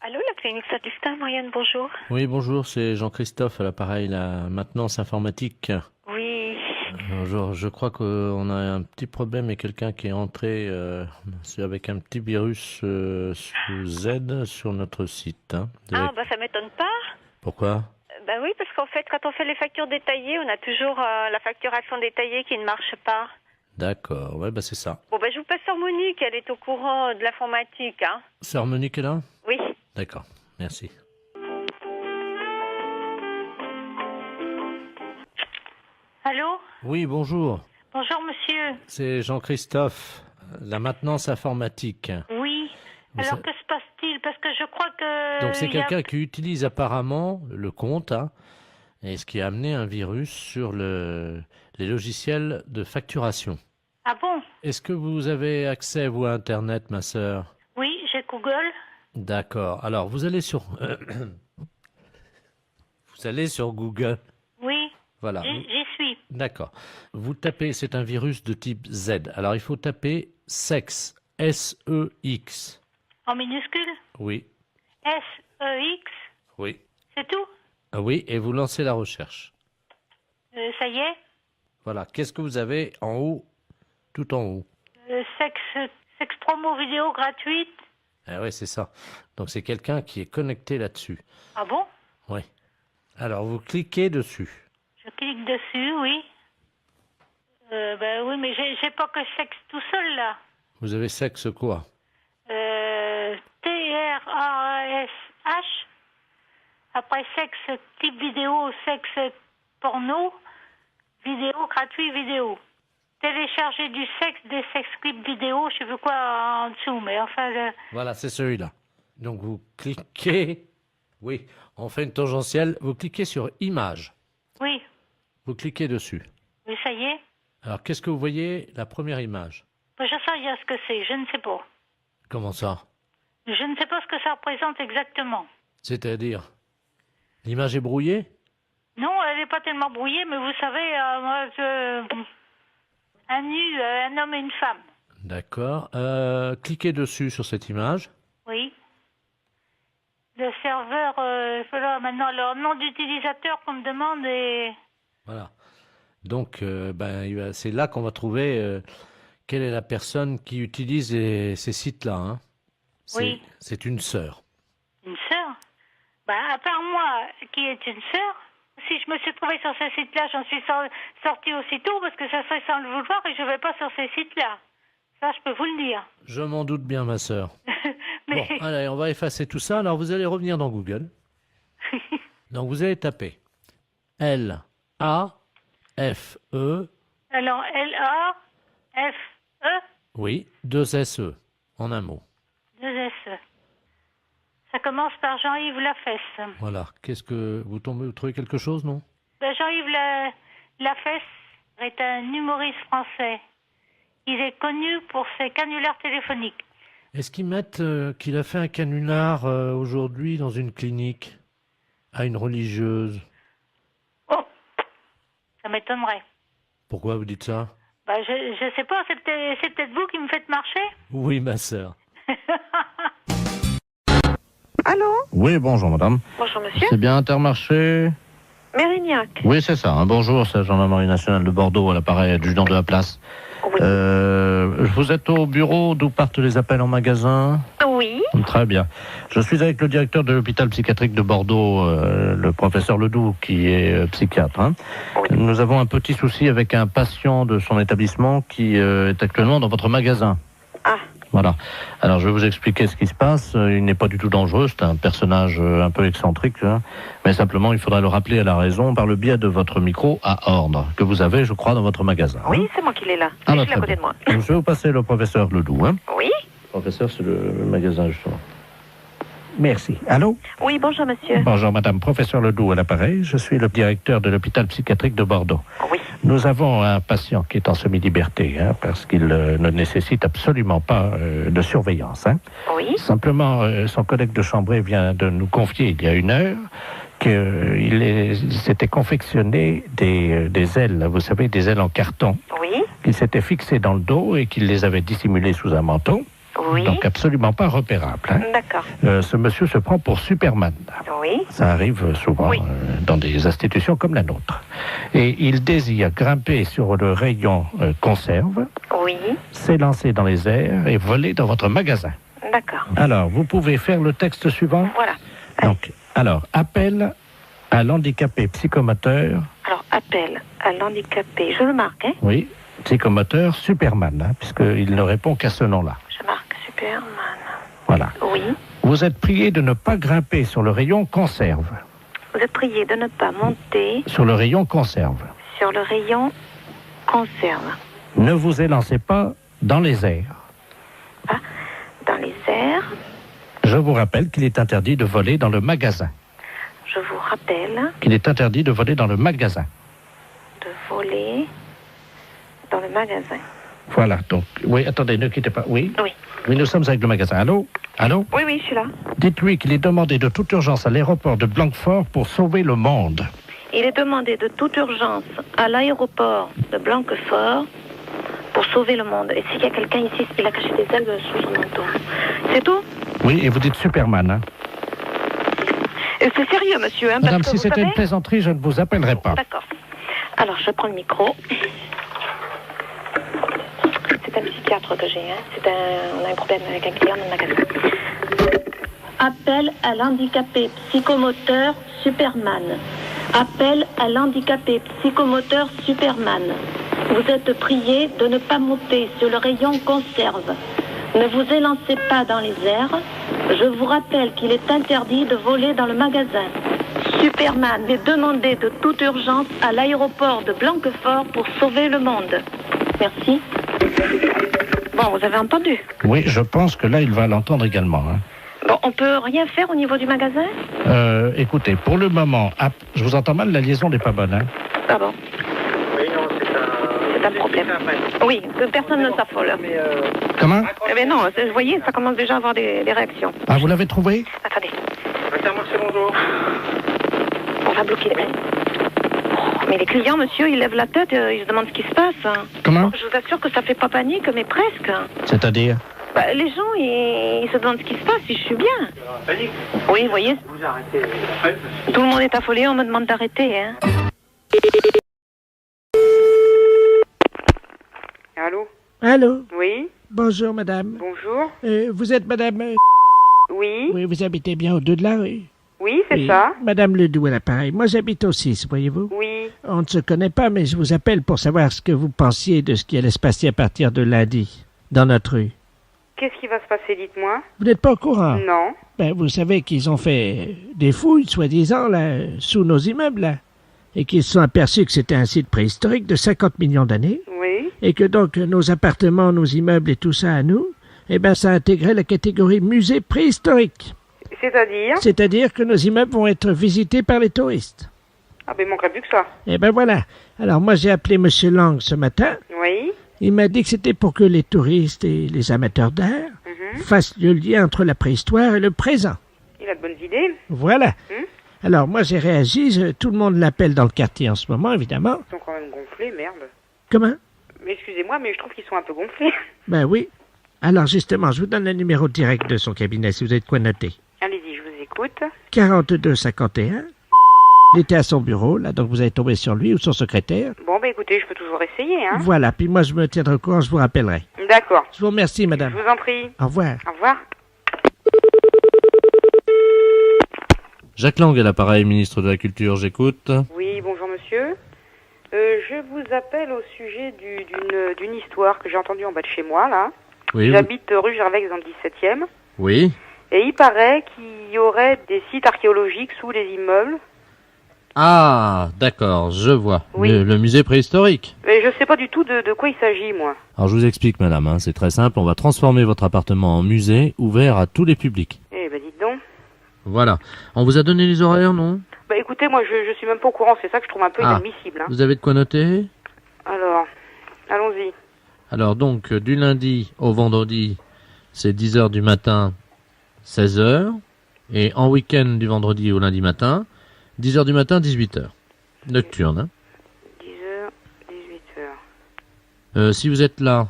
Allô, la clinique Saint-Augustin, Marianne, bonjour. Oui, bonjour, c'est Jean-Christophe à l'appareil, la maintenance informatique. Oui. Je crois qu'on a un petit problème et quelqu'un qui est entré avec un petit virus sous Z sur notre site. Hein. Ah, bah ça m'étonne pas. Pourquoi? Bah oui, parce qu'en fait, quand on fait les factures détaillées, on a toujours la facturation détaillée qui ne marche pas. D'accord, ouais, bah c'est ça. Bon, bah je vous passe sur Monique, elle est au courant de l'informatique, hein. Sœur Monique est là? Oui. D'accord, merci. Allô? Oui, bonjour, Bonjour monsieur. c'est Jean-Christophe, la maintenance informatique. Oui. Vous Alors sa- que se passe-t-il? Parce que je crois que... Donc c'est il y a- quelqu'un qui utilise apparemment le compte, hein, et ce qui a amené un virus sur les logiciels de facturation. Ah bon? Est-ce que vous avez accès, vous, à Internet, ma sœur? Oui, j'ai Google. D'accord. Alors, vous allez sur... vous allez sur Google. Oui, Voilà. j'y suis. D'accord. Vous tapez, c'est un virus de type Z. Alors, il faut taper sex, S-E-X. En minuscule? Oui, S-E-X? oui. C'est tout? Ah oui, et vous lancez la recherche. Ça y est? Voilà. Qu'est-ce que vous avez en haut, tout en haut? Sexe promo vidéo gratuite? Ah oui, c'est ça. Donc, c'est quelqu'un qui est connecté là-dessus. Ah bon? Oui. Alors, vous cliquez dessus. Je clique dessus, oui. Ben oui, mais j'ai pas que sexe tout seul là. Vous avez sexe quoi? T-R-A-S-H. Après sexe, type vidéo, sexe porno, vidéo gratuit, vidéo. Télécharger du sexe, des sex clips vidéo, je sais plus quoi en dessous, mais enfin... Voilà, c'est celui-là. Donc vous cliquez, oui, on fait une tangentielle, vous cliquez sur Images, Oui, vous cliquez dessus. oui, ça y est. Alors qu'est-ce que vous voyez, la première image? Ben, je sais rien ce que c'est, je ne sais pas. Comment ça? Je ne sais pas ce que ça représente exactement. C'est-à-dire, l'image est brouillée? Non, elle n'est pas tellement brouillée, mais vous savez, un nu, un homme et une femme. D'accord. Cliquez dessus sur cette image. Oui. Le serveur, voilà, maintenant, leur nom d'utilisateur qu'on me demande est... Voilà. Donc, c'est là qu'on va trouver quelle est la personne qui utilise ces sites-là. Hein. Oui. C'est une sœur. Une sœur? Ben, à part moi, qui est une sœur, si je me suis trouvée sur ce site-là, j'en suis sortie aussitôt parce que ça serait sans le vouloir et je ne vais pas sur ces sites-là. Ça, je peux vous le dire. Je m'en doute bien, ma sœur. Mais... Bon, allez, on va effacer tout ça. Alors, vous allez revenir dans Google. Donc, vous allez taper L-A-F-E. Alors, L-A-F-E? Oui, 2 S-E, en un mot. 2 S-E. Ça commence par Jean-Yves Lafesse. Voilà. Qu'est-ce que vous trouvez quelque chose, non? Ben, Jean-Yves Lafesse est un humoriste français. Il est connu pour ses canulars téléphoniques. Est-ce qu'ils mettent qu'il a fait un canular aujourd'hui dans une clinique à une religieuse? Oh, ça m'étonnerait. Pourquoi vous dites ça? Ben, je sais pas, c'est peut-être vous qui me faites marcher? Oui, ma sœur. Allô? Oui, bonjour, madame. Bonjour, monsieur. C'est bien Intermarché? Mérignac. Oui, c'est ça. Bonjour, c'est la gendarmerie nationale de Bordeaux, à l'appareil adjudant de la place. Oui. Vous êtes au bureau d'où partent les appels en magasin? Oui. Très bien. Je suis avec le directeur de l'hôpital psychiatrique de Bordeaux, le professeur Ledoux, qui est psychiatre. Hein. Oui. Nous avons un petit souci avec un patient de son établissement qui est actuellement dans votre magasin. Ah. Voilà. Alors, je vais vous expliquer ce qui se passe. Il n'est pas du tout dangereux. C'est un personnage un peu excentrique. Hein. Mais simplement, il faudra le rappeler à la raison par le biais de votre micro à ordre, que vous avez, je crois, dans votre magasin. Oui, hein. c'est moi qui l'ai là. Ah, Je bah, suis à très côté bien. de moi. Donc, je vais vous passer le professeur Ledoux. Hein. Oui. Professeur, c'est le magasin, justement. Merci. Allô? Oui, bonjour, monsieur. Bonjour, madame. Professeur Ledoux à l'appareil. Je suis le directeur de l'hôpital psychiatrique de Bordeaux. Oui. Nous avons un patient qui est en semi-liberté, hein, parce qu'il ne nécessite absolument pas de surveillance. Hein. Oui. Simplement, son collègue de chambrée vient de nous confier il y a 1 heure qu'il s'était confectionné des ailes, vous savez, des ailes en carton, Oui. qu'il s'était fixées dans le dos et qu'il les avait dissimulées sous un manteau. Oui. donc absolument pas repérable. Hein. D'accord. Ce monsieur se prend pour Superman. Oui. Ça arrive souvent Oui. dans des institutions comme la nôtre. Et il désire grimper sur le rayon conserve, Oui. s'élancer dans les airs et voler dans votre magasin. D'accord. Alors, vous pouvez faire le texte suivant. Voilà. Donc, alors, appel à l'handicapé psychomoteur. Alors, appel à l'handicapé. Je le marque, hein? Oui, psychomoteur Superman, hein, puisqu'il ne répond qu'à ce nom-là. Je marque Superman. Voilà. Oui. Vous êtes prié de ne pas grimper sur le rayon conserve. Vous êtes prié de ne pas monter Sur le rayon conserve. sur le rayon conserve. Ne vous élancez pas dans les airs. Pas dans les airs. Je vous rappelle qu'il est interdit de voler dans le magasin. Je vous rappelle Qu'il est interdit de voler dans le magasin. de voler dans le magasin. Voilà, donc, oui, attendez, ne quittez pas. Oui, Oui. oui, nous sommes avec le magasin. Allô? Allô? Oui, oui, je suis là. Dites-lui qu'il est demandé de toute urgence à l'aéroport de Blanquefort pour sauver le monde. Il est demandé de toute urgence à l'aéroport de Blanquefort pour sauver le monde. Et s'il y a quelqu'un ici, il a caché des ailes sous son manteau. C'est tout? Oui, et vous dites Superman, hein? C'est sérieux, monsieur, hein, Madame, parce que si vous c'était savez... une plaisanterie, je ne vous appellerai pas. D'accord. Alors, je prends le micro. C'est un psychiatre que j'ai, hein. On a un problème avec un client dans le magasin. Appel à l'handicapé psychomoteur Superman. Appel à l'handicapé psychomoteur Superman. Vous êtes prié de ne pas monter sur le rayon conserve. Ne vous élancez pas dans les airs. Je vous rappelle qu'il est interdit de voler dans le magasin. Superman est demandé de toute urgence à l'aéroport de Blanquefort pour sauver le monde. Merci. Bon, vous avez entendu. Oui, je pense que là, il va l'entendre également. Hein. Bon, on peut rien faire au niveau du magasin? Écoutez, pour le moment, je vous entends mal, la liaison n'est pas bonne. Hein. Ah bon? Oui, non, C'est un problème. Oui, que personne ne s'affole. Comment? Eh bien non, vous voyez, ça commence déjà à avoir des réactions. Ah, vous l'avez trouvé? Attendez, Intermarché, bonjour. on va bloquer les... Mais les clients, monsieur, ils lèvent la tête, ils se demandent ce qui se passe. Comment? Je vous assure que ça fait pas panique, mais presque. C'est-à-dire? Bah, les gens, ils se demandent ce qui se passe, si je suis bien. Panique. Oui, vous voyez, Vous arrêtez. tout le monde est affolé, on me demande d'arrêter. Hein. Allô? Allô? Oui, Bonjour, madame. bonjour. Vous êtes madame... Oui, Oui, vous habitez bien au-delà de la rue? oui, c'est Oui. ça. Madame Ledoux à l'appareil. Moi, j'habite au 6, voyez-vous. Oui. On ne se connaît pas, mais je vous appelle pour savoir ce que vous pensiez de ce qui allait se passer à partir de lundi, dans notre rue. Qu'est-ce qui va se passer, dites-moi? Vous n'êtes pas au courant? Non. Ben, vous savez qu'ils ont fait des fouilles, soi-disant, là, sous nos immeubles, là, et qu'ils se sont aperçus que c'était un site préhistorique de 50 millions d'années, Oui. et que donc nos appartements, nos immeubles et tout ça à nous, eh ben, ça intégrait la catégorie musée préhistorique. C'est-à-dire? C'est-à-dire que nos immeubles vont être visités par les touristes. Ah ben, il manquerait plus que ça. Eh ben voilà. Alors moi j'ai appelé M. Lang ce matin. Oui. Il m'a dit que c'était pour que les touristes et les amateurs d'art fassent le lien entre la préhistoire et le présent. Il a de bonnes idées. Voilà. Alors moi j'ai réagi, tout le monde l'appelle dans le quartier en ce moment, évidemment. Ils sont quand même gonflés, merde. Comment? Mais excusez-moi, mais je trouve qu'ils sont un peu gonflés. Ben oui. Alors justement, je vous donne le numéro direct de son cabinet si vous avez de quoi noter. Allez-y, je vous écoute. 4251. Il était à son bureau, là, donc vous allez tomber sur lui ou son secrétaire. Bon, ben écoutez, je peux toujours essayer, hein. Voilà, puis moi je me tiendrai au courant, je vous rappellerai. D'accord. Je vous remercie, Je madame. vous en prie. Au revoir. Au revoir. Jacques Lang à l'appareil, ministre de la Culture, j'écoute. Oui, bonjour monsieur. Je vous appelle au sujet d'une histoire que j'ai entendue en bas de chez moi, là. Oui, J'habite rue Gervex dans le 17e. oui. Et il paraît qu'il y aurait des sites archéologiques sous les immeubles. Ah, d'accord, je vois. Oui. Le musée préhistorique. Mais je sais pas du tout de quoi il s'agit, moi. Alors je vous explique, madame, hein, c'est très simple. On va transformer votre appartement en musée ouvert à tous les publics. Eh ben dites donc. Voilà. On vous a donné les horaires, non? Bah écoutez, moi je suis même pas au courant, c'est ça que je trouve un peu Ah. inadmissible. Hein. Vous avez de quoi noter? Alors, allons-y. Alors donc, du lundi au vendredi, c'est 10h du matin, 16h. Et en week-end, du vendredi au lundi matin, 10h du matin, 18h. Nocturne, hein. 10h, 18h. Si vous êtes là,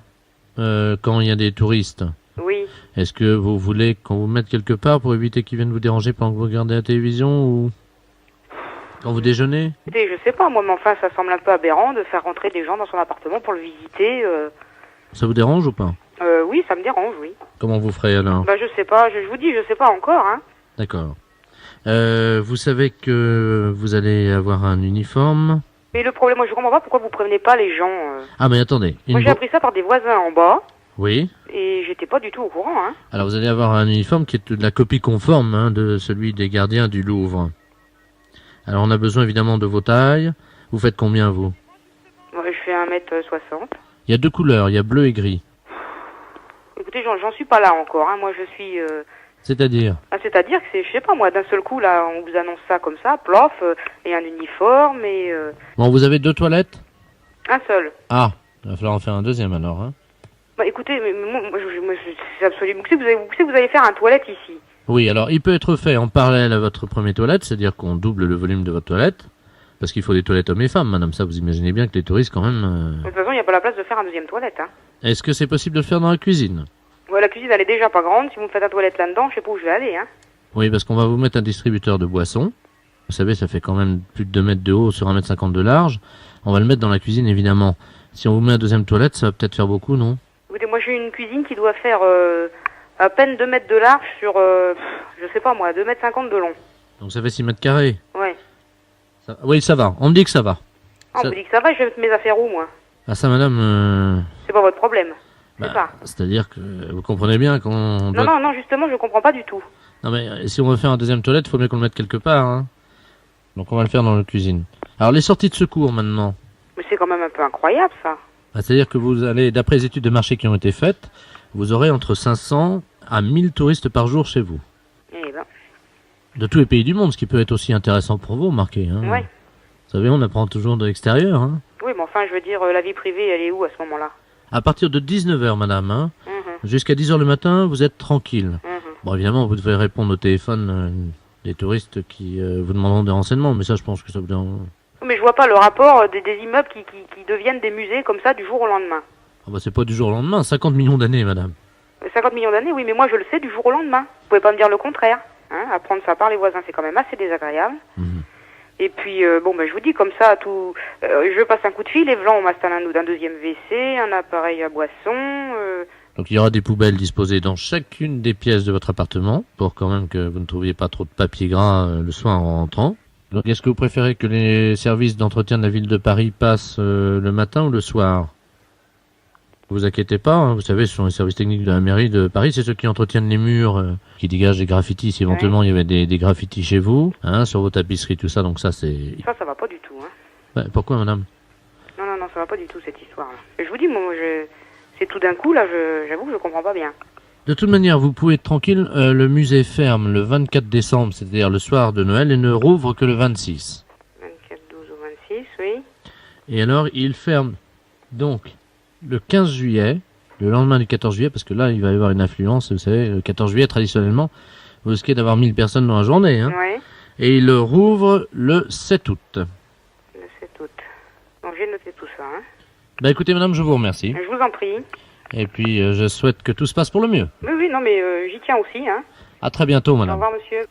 quand il y a des touristes, Oui, Est-ce que vous voulez qu'on vous mette quelque part pour éviter qu'ils viennent vous déranger pendant que vous regardez la télévision ou quand vous déjeunez? Écoutez, je sais pas, moi, mais enfin, ça semble un peu aberrant de faire rentrer des gens dans son appartement pour le visiter. Ça vous dérange ou pas? Oui, ça me dérange, oui. Comment vous ferez alors? Bah, je sais pas, je vous dis, je sais pas encore, hein. D'accord. Vous savez que vous allez avoir un uniforme. Mais le problème, moi, je comprends pas pourquoi vous prévenez pas les gens. Ah mais attendez. Moi, j'ai appris ça par des voisins en bas. Oui. Et j'étais pas du tout au courant, hein. Alors vous allez avoir un uniforme qui est de la copie conforme de celui des gardiens du Louvre. Alors on a besoin évidemment de vos tailles. Vous faites combien vous? Ouais, je fais 1m60. Il y a deux couleurs, il y a bleu et gris. Écoutez, j'en suis pas là encore, hein. Moi, je suis... C'est-à-dire? C'est-à-dire que c'est, je sais pas moi, d'un seul coup, là, on vous annonce ça comme ça, plof, et un uniforme, et... Bon, vous avez deux toilettes? Un seul. Ah, il va falloir en faire un deuxième alors, hein. Bah écoutez, mais moi, c'est absolument... Vous savez que vous allez faire un toilette ici. Oui, alors il peut être fait en parallèle à votre première toilette, c'est-à-dire qu'on double le volume de votre toilette, parce qu'il faut des toilettes hommes et femmes, madame, ça vous imaginez bien que les touristes quand même... De toute façon, il n'y a pas la place de faire un deuxième toilette, hein. Est-ce que c'est possible de le faire dans la cuisine? Ouais, la cuisine, elle est déjà pas grande, si vous me faites un toilette là-dedans, je sais pas où je vais aller, hein. Oui, parce qu'on va vous mettre un distributeur de boissons. Vous savez, ça fait quand même plus de 2 mètres de haut sur 1m50 de large. On va le mettre dans la cuisine, évidemment. Si on vous met un deuxième toilette, ça va peut-être faire beaucoup, non? Écoutez, moi j'ai une cuisine qui doit faire à peine 2 mètres de large sur, je sais pas moi, 2,50 m de long. Donc ça fait 6 mètres carrés. Ouais. Oui, ça va. On me dit que ça va. Ah, on me dit que ça va, je vais mettre mes affaires où, moi? Ah ça, madame... C'est pas votre problème. C'est ça. C'est-à-dire que vous comprenez bien qu'on doit... Non, justement, je comprends pas du tout. Non, mais si on veut faire un deuxième toilette, il faut bien qu'on le mette quelque part, hein. Donc on va le faire dans la cuisine. Alors les sorties de secours, maintenant. Mais c'est quand même un peu incroyable, ça. C'est-à-dire que vous allez, d'après les études de marché qui ont été faites, vous aurez entre 500 à 1000 touristes par jour chez vous. Eh ben. De tous les pays du monde, ce qui peut être aussi intéressant pour vous, remarquez. Hein. Ouais. Vous savez, on apprend toujours de l'extérieur. Hein. Oui, mais enfin, je veux dire, la vie privée, elle est où à ce moment-là? À partir de 19h, madame, hein, jusqu'à 10h le matin, vous êtes tranquille. Bon, évidemment, vous devez répondre au téléphone des touristes qui vous demanderont des renseignements, mais ça, je pense que ça vous dérange. Mais je vois pas le rapport des immeubles qui deviennent des musées comme ça du jour au lendemain. Ah bah c'est pas du jour au lendemain, 50 millions d'années, madame. 50 millions d'années, oui, mais moi je le sais du jour au lendemain. Vous pouvez pas me dire le contraire. Hein, apprendre ça par les voisins, c'est quand même assez désagréable. Et puis, bon, ben, je vous dis comme ça, tout. Je passe un coup de fil et voilà, on m'installe un deuxième WC, un appareil à boisson. Donc il y aura des poubelles disposées dans chacune des pièces de votre appartement, pour quand même que vous ne trouviez pas trop de papier gras le soir en rentrant. Donc est-ce que vous préférez que les services d'entretien de la ville de Paris passent le matin ou le soir? Vous inquiétez pas, hein, vous savez, ce sont les services techniques de la mairie de Paris, c'est ceux qui entretiennent les murs, qui dégagent des graffitis, si éventuellement il y avait des graffitis chez vous, hein, sur vos tapisseries, tout ça, donc ça c'est... Ça va pas du tout, hein. Ouais, pourquoi, madame? Non, ça va pas du tout, cette histoire-là. Je vous dis, moi, c'est tout d'un coup, là, j'avoue que je comprends pas bien. De toute manière, vous pouvez être tranquille, le musée ferme le 24 décembre, c'est-à-dire le soir de Noël, et ne rouvre que le 26. 24, 12 ou 26, oui. Et alors, il ferme, donc... le 15 juillet, le lendemain du 14 juillet, parce que là, il va y avoir une affluence, vous savez, le 14 juillet, traditionnellement, vous risquez d'avoir 1000 personnes dans la journée. Hein. Ouais. Et il le rouvre le 7 août. Le 7 août. Donc j'ai noté tout ça. Hein. Bah écoutez, madame, je vous remercie. Je vous en prie. Et puis, je souhaite que tout se passe pour le mieux. Oui, non, mais j'y tiens aussi. Hein. À très bientôt, madame. Au revoir, monsieur.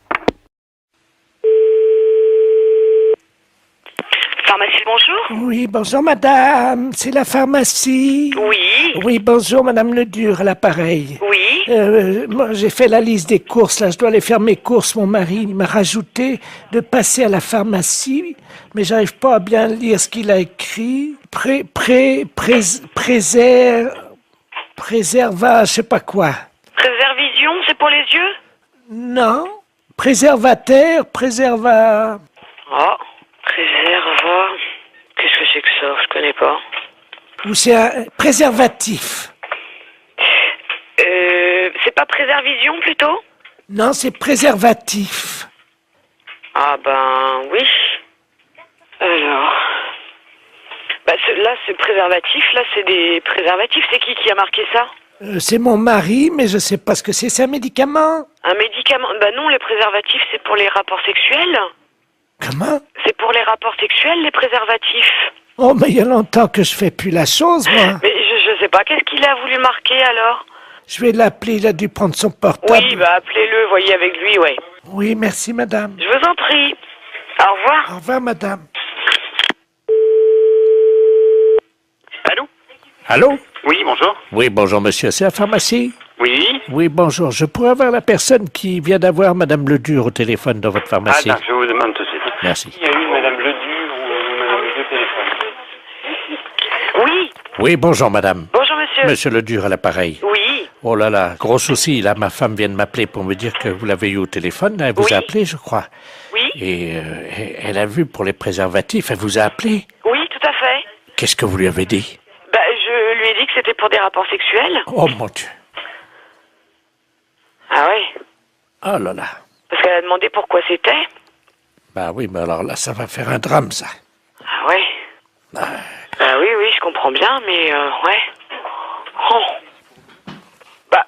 Pharmacie, bonjour. Oui, bonjour madame, c'est la pharmacie. Oui. Oui, bonjour madame Ledur à l'appareil. Oui. Moi j'ai fait la liste des courses, là je dois aller faire mes courses, mon mari il m'a rajouté de passer à la pharmacie, mais j'arrive pas à bien lire ce qu'il a écrit. Préserva, je sais pas quoi. Préservision, c'est pour les yeux? Non, préservateur, préserva... Oh, préserva... Qu'est-ce que c'est que ça? Je connais pas. Ou c'est un préservatif. C'est pas préservision plutôt? Non, c'est préservatif. Ah ben oui. Alors... Bah là c'est préservatif, là c'est des préservatifs. C'est qui a marqué ça? C'est mon mari, mais je sais pas ce que c'est un médicament. Un médicament? Bah non, les préservatifs c'est pour les rapports sexuels. Comment? C'est pour les rapports sexuels, les préservatifs. Oh, mais il y a longtemps que je fais plus la chose, moi. Mais je sais pas, qu'est-ce qu'il a voulu marquer alors? Je vais l'appeler, il a dû prendre son portable. Oui, bah appelez-le, voyez avec lui, ouais. Oui, merci madame. Je vous en prie. Au revoir. Au revoir madame. Allô? Allô? Oui, bonjour. Oui, bonjour monsieur, c'est la pharmacie? Oui? Oui, bonjour. Je pourrais avoir la personne qui vient d'avoir madame Ledur au téléphone dans votre Ah, pharmacie? d'accord, je vous demande tout de suite. Merci. Il y a eu Madame Ledur ou Madame Ledur au téléphone. Oui. Oui, bonjour madame. Bonjour, monsieur. Monsieur Ledur à l'appareil. Oui. Oh là là, gros souci. Là, ma femme vient de m'appeler pour me dire que vous l'avez eu au téléphone. Elle vous Oui. a appelé, je crois. Oui. Et elle a vu pour les préservatifs. Elle vous a appelé. Oui, tout à fait. Qu'est-ce que vous lui avez dit? Bah, je lui ai dit que c'était pour des rapports sexuels. Oh mon Dieu. Ah ouais. Oh là là. Parce qu'elle a demandé pourquoi c'était. Bah oui, mais alors là, ça va faire un drame, ça. Ah ouais. Bah oui, oui, je comprends bien, mais ouais. Oh. Bah,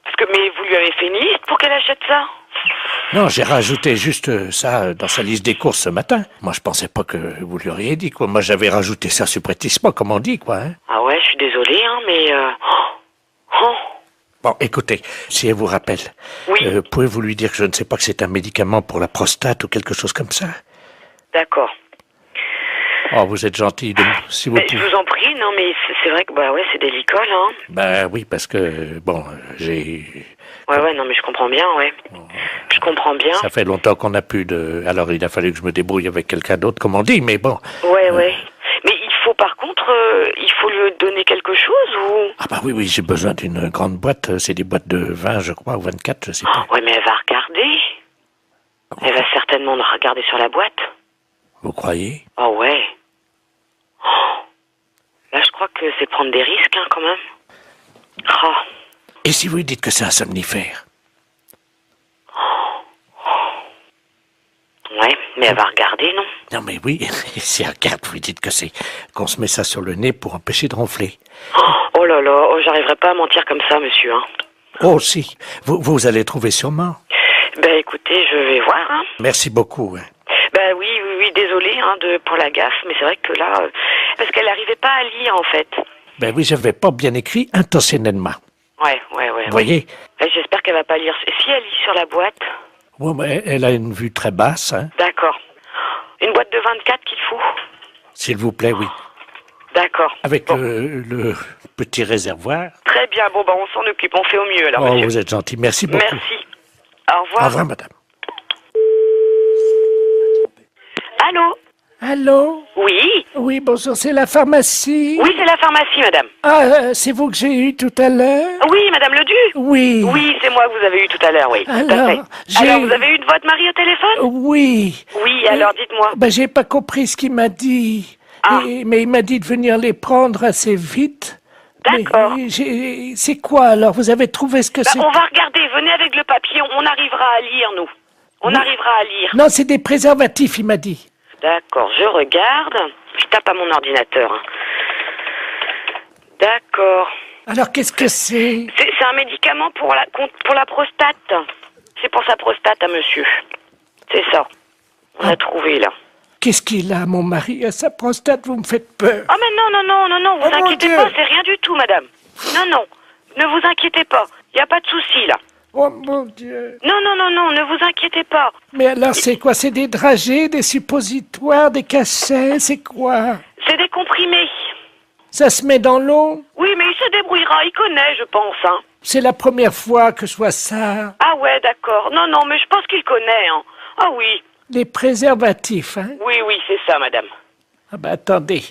parce que, mais vous lui avez fait une liste pour qu'elle achète ça? Non, j'ai rajouté juste ça dans sa liste des courses ce matin. Moi, je pensais pas que vous lui auriez dit, quoi. Moi, j'avais rajouté ça subrepticement, comme on dit, quoi. Hein. Ah ouais, je suis désolée, hein, mais... Oh. Bon, écoutez, si elle vous rappelle, Oui. pouvez-vous lui dire que je ne sais pas que c'est un médicament pour la prostate ou quelque chose comme ça? D'accord. Oh, vous êtes gentil, si vous Mais je pouvez. vous en prie, non, mais c'est vrai que, bah ouais, c'est délicat, là. Hein. Ben oui, parce que, bon, j'ai... Ouais, non, mais je comprends bien, ouais. Je comprends bien. Ça fait longtemps qu'on n'a plus de... Alors, il a fallu que je me débrouille avec quelqu'un d'autre, comme on dit, mais bon. Ouais. Mais il faut, par contre, il faut lui donner quelque chose, ou... Ah bah oui, j'ai besoin d'une grande boîte. C'est des boîtes de 20, je crois, ou 24, je sais pas. Ouais, mais elle va regarder. Elle va certainement regarder sur la boîte. Vous croyez? Oh ouais. Oh. Là, je crois que c'est prendre des risques, hein, quand même. Oh. Et si vous lui dites que c'est un somnifère? Ouais, mais elle va regarder, non? Non mais oui, si elle regarde, vous lui dites que c'est... qu'on se met ça sur le nez pour empêcher de ronfler. Oh là là, j'arriverai pas à mentir comme ça, monsieur, hein. Oh si, vous allez trouver sûrement. Ben écoutez, je vais voir, hein. Merci beaucoup. Hein. Ben oui, désolé hein, pour la gaffe, mais c'est vrai que là, parce qu'elle n'arrivait pas à lire en fait. Ben oui, j'avais pas bien écrit intentionnellement. Ouais. Vous voyez? J'espère qu'elle va pas lire. Si elle lit sur la boîte. Ouais, mais elle a une vue très basse, hein. D'accord. Une boîte de 24 qu'il faut. S'il vous plaît, oui. D'accord. Avec bon. le petit réservoir. Très bien, bon on s'en occupe, on fait au mieux alors, Oh, monsieur. vous êtes gentil, merci beaucoup. Merci. Au revoir. Au revoir, madame. Allô? Allô? Oui? Oui, bonjour, c'est la pharmacie. Oui, c'est la pharmacie, madame. Ah, c'est vous que j'ai eu tout à l'heure? Oui, madame Ledu? Oui. Oui, c'est moi que vous avez eu tout à l'heure, oui. Tout à Alors, fait. Alors, vous avez eu de votre mari au téléphone? Oui. Oui, alors dites-moi. Ben, j'ai pas compris ce qu'il m'a dit. Ah. Mais il m'a dit de venir les prendre assez vite. D'accord. Mais c'est quoi alors? Vous avez trouvé ce que c'est? On va regarder, venez avec le papier, on arrivera à lire, nous. On arrivera à lire. Non, c'est des préservatifs, il m'a dit. D'accord, je regarde. Je tape à mon ordinateur. Hein. D'accord. Alors, qu'est-ce que c'est? C'est un médicament pour la prostate. C'est pour sa prostate à monsieur. C'est ça. On a trouvé, là. Qu'est-ce qu'il a, mon mari, à sa prostate? Vous me faites peur. Oh, mais non, vous Oh, mon inquiétez Dieu. pas, c'est rien du tout, madame. Non, ne vous inquiétez pas. Il n'y a pas de souci, là. Oh, mon Dieu. Non, ne vous inquiétez pas. Mais alors, c'est quoi? C'est des dragées, des suppositoires, des cachets? C'est quoi? C'est des comprimés. Ça se met dans l'eau? Oui, mais il se débrouillera, il connaît, je pense, hein. C'est la première fois que je vois ça. Ah ouais, d'accord. Non, mais je pense qu'il connaît, hein. Ah oui. Les préservatifs, hein? Oui, c'est ça, madame. Ah ben, attendez.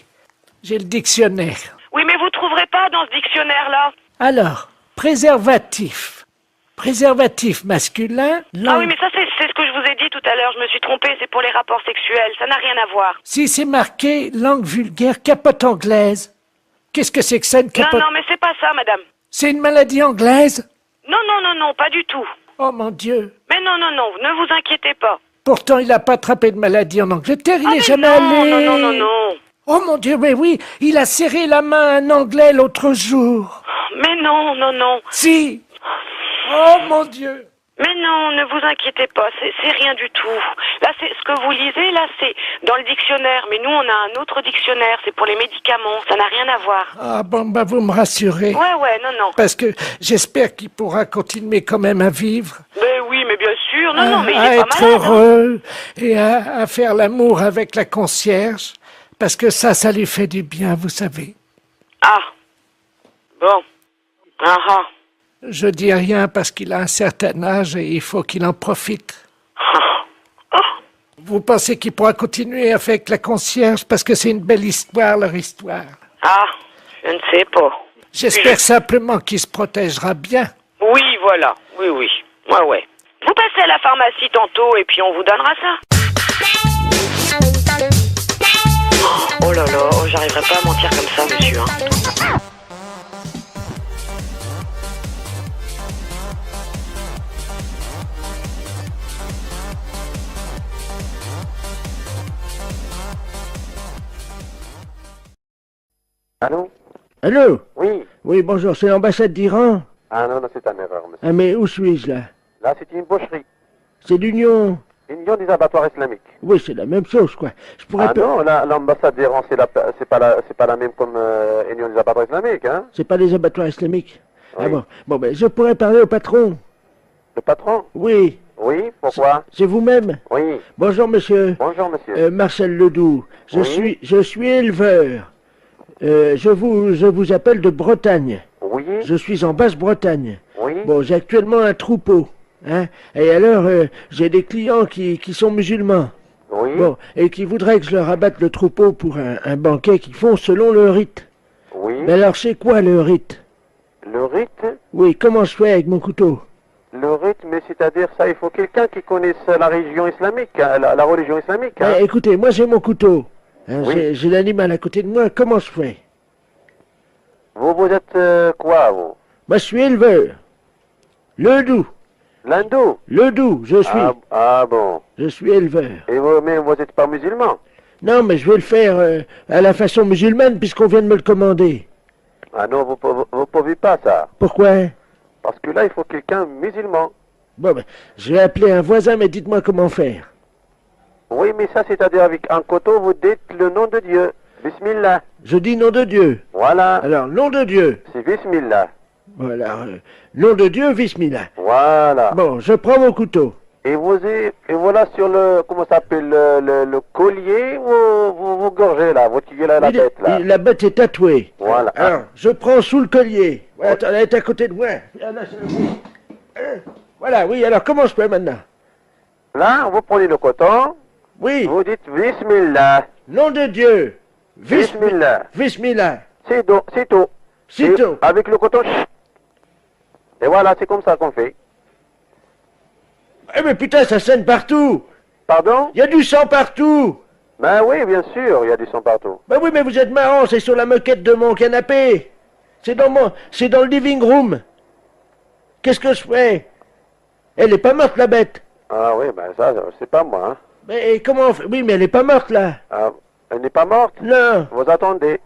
J'ai le dictionnaire. Oui, mais vous trouverez pas dans ce dictionnaire-là. Alors, préservatif. Préservatif masculin. Ah oui, mais ça, c'est ce que je vous ai dit tout à l'heure. Je me suis trompée, c'est pour les rapports sexuels. Ça n'a rien à voir. Si c'est marqué langue vulgaire, capote anglaise. Qu'est-ce que c'est que ça, une capote? Non, mais c'est pas ça, madame. C'est une maladie anglaise? Non, pas du tout. Oh mon Dieu. Mais non, ne vous inquiétez pas. Pourtant, il n'a pas attrapé de maladie en Angleterre, il Ah, n'est mais jamais allé. non. Oh mon Dieu, mais oui, il a serré la main à un Anglais l'autre jour. Mais non. Si. Oh mon Dieu. Mais non, ne vous inquiétez pas, c'est rien du tout. Là, c'est ce que vous lisez, là, c'est dans le dictionnaire. Mais nous, on a un autre dictionnaire, c'est pour les médicaments. Ça n'a rien à voir. Ah bon, bah vous me rassurez. Ouais, non. Parce que j'espère qu'il pourra continuer quand même à vivre. Mais oui, mais bien sûr. Non, mais il à est pas être malade. heureux et à faire l'amour avec la concierge. Parce que ça lui fait du bien, vous savez. Ah. Bon. Ah. Je dis rien parce qu'il a un certain âge et il faut qu'il en profite. Vous pensez qu'il pourra continuer avec la concierge parce que c'est une belle histoire, leur histoire. Ah, je ne sais pas. J'espère simplement qu'il se protégera bien. Oui, voilà. Oui. Ouais. Vous passez à la pharmacie tantôt et puis on vous donnera ça. Oh là là, j'arriverai pas à mentir comme ça, monsieur. Hein. Allô? Allô? Oui. Oui, bonjour, c'est l'ambassade d'Iran? Ah non, c'est une erreur, monsieur. Ah, mais où suis-je, là? Là, c'est une boucherie. C'est l'Union? Union des abattoirs islamiques. Oui, c'est la même chose, quoi. Je pourrais Ah non, l'ambassade d'Iran, c'est pas la même comme Union des abattoirs islamiques, hein? C'est pas les abattoirs islamiques? Oui. Ah bon. Bon, ben, je pourrais parler au patron. Le patron? Oui. Oui, pourquoi? C'est vous-même? Oui. Bonjour, monsieur. Bonjour, monsieur. Marcel Ledoux. Oui. Je suis éleveur. Je vous appelle de Bretagne. Oui. Je suis en Basse-Bretagne. Oui. Bon, j'ai actuellement un troupeau. Hein, et alors, j'ai des clients qui sont musulmans. Oui. Bon, et qui voudraient que je leur abatte le troupeau pour un banquet qu'ils font selon le rite. Oui. Mais alors, c'est quoi le rite? Le rite? Oui, comment je fais avec mon couteau? Le rite, mais c'est-à-dire ça, il faut quelqu'un qui connaisse la religion islamique, hein, la religion islamique. Hein. Écoutez, moi j'ai mon couteau. Hein, Oui. j'ai l'animal à côté de moi, comment je fais? Vous êtes quoi, vous? Moi je suis éleveur. Ledoux. L'hindou? Ledoux, je suis. Ah bon. Je suis éleveur. Et vous, mais vous n'êtes pas musulman? Non, mais je vais le faire à la façon musulmane puisqu'on vient de me le commander. Ah non, vous pouvez pas ça. Pourquoi? Parce que là, il faut quelqu'un musulman. Bon, ben, je vais appeler un voisin, mais dites-moi comment faire. Oui, mais ça, c'est-à-dire avec un couteau, vous dites le nom de Dieu. Bismillah. Je dis nom de Dieu. Voilà. Alors, nom de Dieu. C'est Bismillah. Voilà. Nom de Dieu, Bismillah. Voilà. Bon, je prends mon couteau. Et voilà sur le, comment ça s'appelle, le collier, vous gorgez là, vous tirez la bête là. La bête est tatouée. Voilà. Alors, je prends sous le collier. Voilà, attends, elle est à côté de moi. Voilà, oui, alors comment je fais maintenant? Là, vous prenez le coton, Oui, vous dites Bismillah. nom de Dieu. Bismillah. Bismillah. C'est tout. C'est tout. C'est Et tout. avec le coton, chut. Et voilà, c'est comme ça qu'on fait. Eh mais putain, ça saigne partout. Pardon? Il y a du sang partout. Ben oui, bien sûr, il y a du sang partout. Ben oui, mais vous êtes marrant, c'est sur la moquette de mon canapé. C'est dans le living room. Qu'est-ce que je fais? Elle est pas morte, la bête. Ah oui, ben ça, c'est pas moi. Hein. Mais comment on fait? Oui, mais elle est pas morte, là. Ah, elle n'est pas morte? Non. Vous attendez.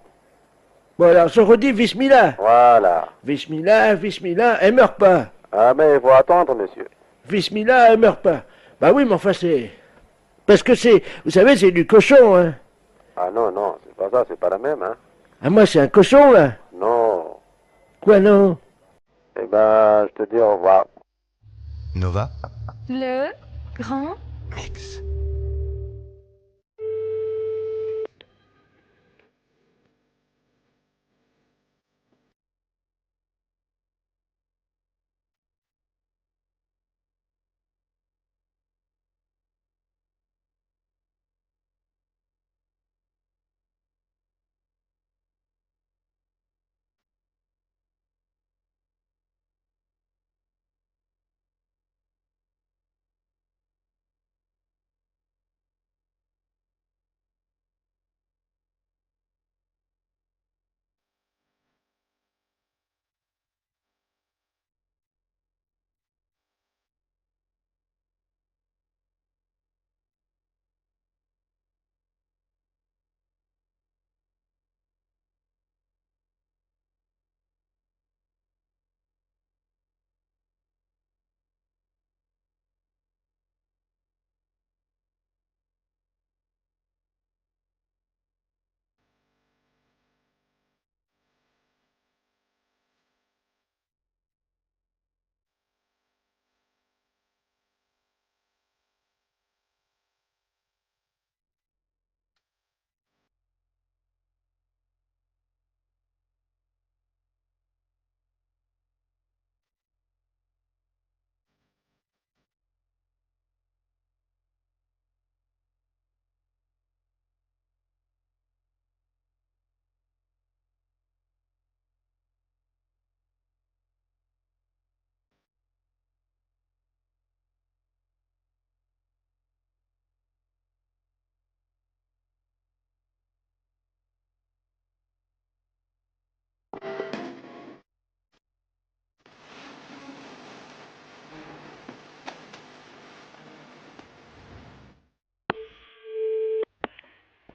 Bon, alors, je redis Bismillah. Voilà. Bismillah, Bismillah, elle meurt pas. Ah, mais il faut attendre, monsieur. Bismillah, elle meurt pas. Bah oui, mais enfin, c'est... Parce que vous savez, c'est du cochon, hein. Ah non, c'est pas ça, c'est pas la même, hein. Ah, moi, c'est un cochon, là. Non. Quoi, non? Eh ben, je te dis au revoir. Nova. Le grand Mix.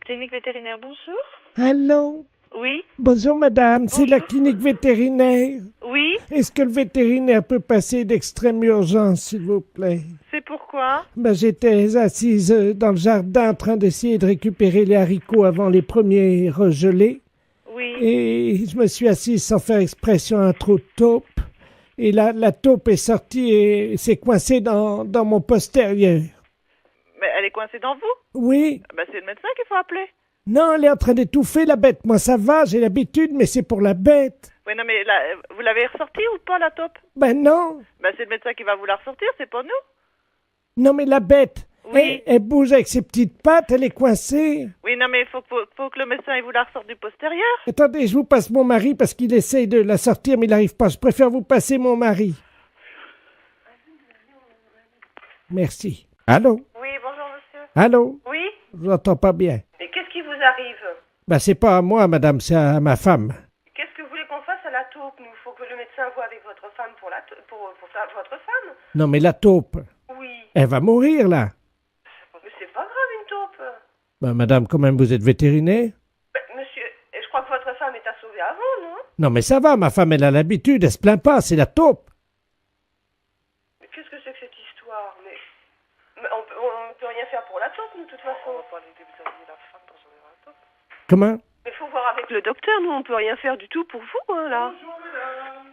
Clinique vétérinaire, bonjour. Allô? Oui. Bonjour madame, c'est la clinique vétérinaire. Oui. Est-ce que le vétérinaire peut passer d'extrême urgence, s'il vous plaît? C'est pourquoi? J'étais assise dans le jardin en train d'essayer de récupérer les haricots avant les premiers regelés. Oui. Et je me suis assise sans faire exprès sur un trou de taupe. Et la taupe est sortie et s'est coincée dans mon postérieur. Mais elle est coincée dans vous? Oui. C'est le médecin qu'il faut appeler. Non, elle est en train d'étouffer, la bête. Moi, ça va, j'ai l'habitude, mais c'est pour la bête. Oui, non, mais là, vous l'avez ressortie ou pas, la taupe? Non. C'est le médecin qui va vous la ressortir, c'est pas nous. Non, mais la bête, oui. elle bouge avec ses petites pattes, elle est coincée. Oui, non, mais il faut que le médecin il vous la ressorte du postérieur. Attendez, je vous passe mon mari parce qu'il essaye de la sortir, mais il n'arrive pas. Je préfère vous passer mon mari. Merci. Allô? Oui, bonjour, monsieur. Allô? Oui? Je vous entends pas bien. Mais qu'est-ce qui vous arrive? C'est pas à moi, madame, c'est à ma femme. Qu'est-ce que vous voulez qu'on fasse à la taupe? Il faut que le médecin voie avec votre femme pour votre femme. Non, mais la taupe, Oui. elle va mourir, là. Mais c'est pas grave, une taupe. Madame, quand même, vous êtes vétérinaire? Monsieur, je crois que votre femme est à sauver avant, non? Non, mais ça va, ma femme, elle a l'habitude, elle se plaint pas, c'est la taupe. Mais qu'est-ce que c'est que cette histoire? Mais on peut rien faire pour la taupe, nous, de toute façon. On va pas aller déshabiller la femme pour sauver la taupe. Comment? Mais faut voir avec le docteur, nous, on peut rien faire du tout pour vous, là.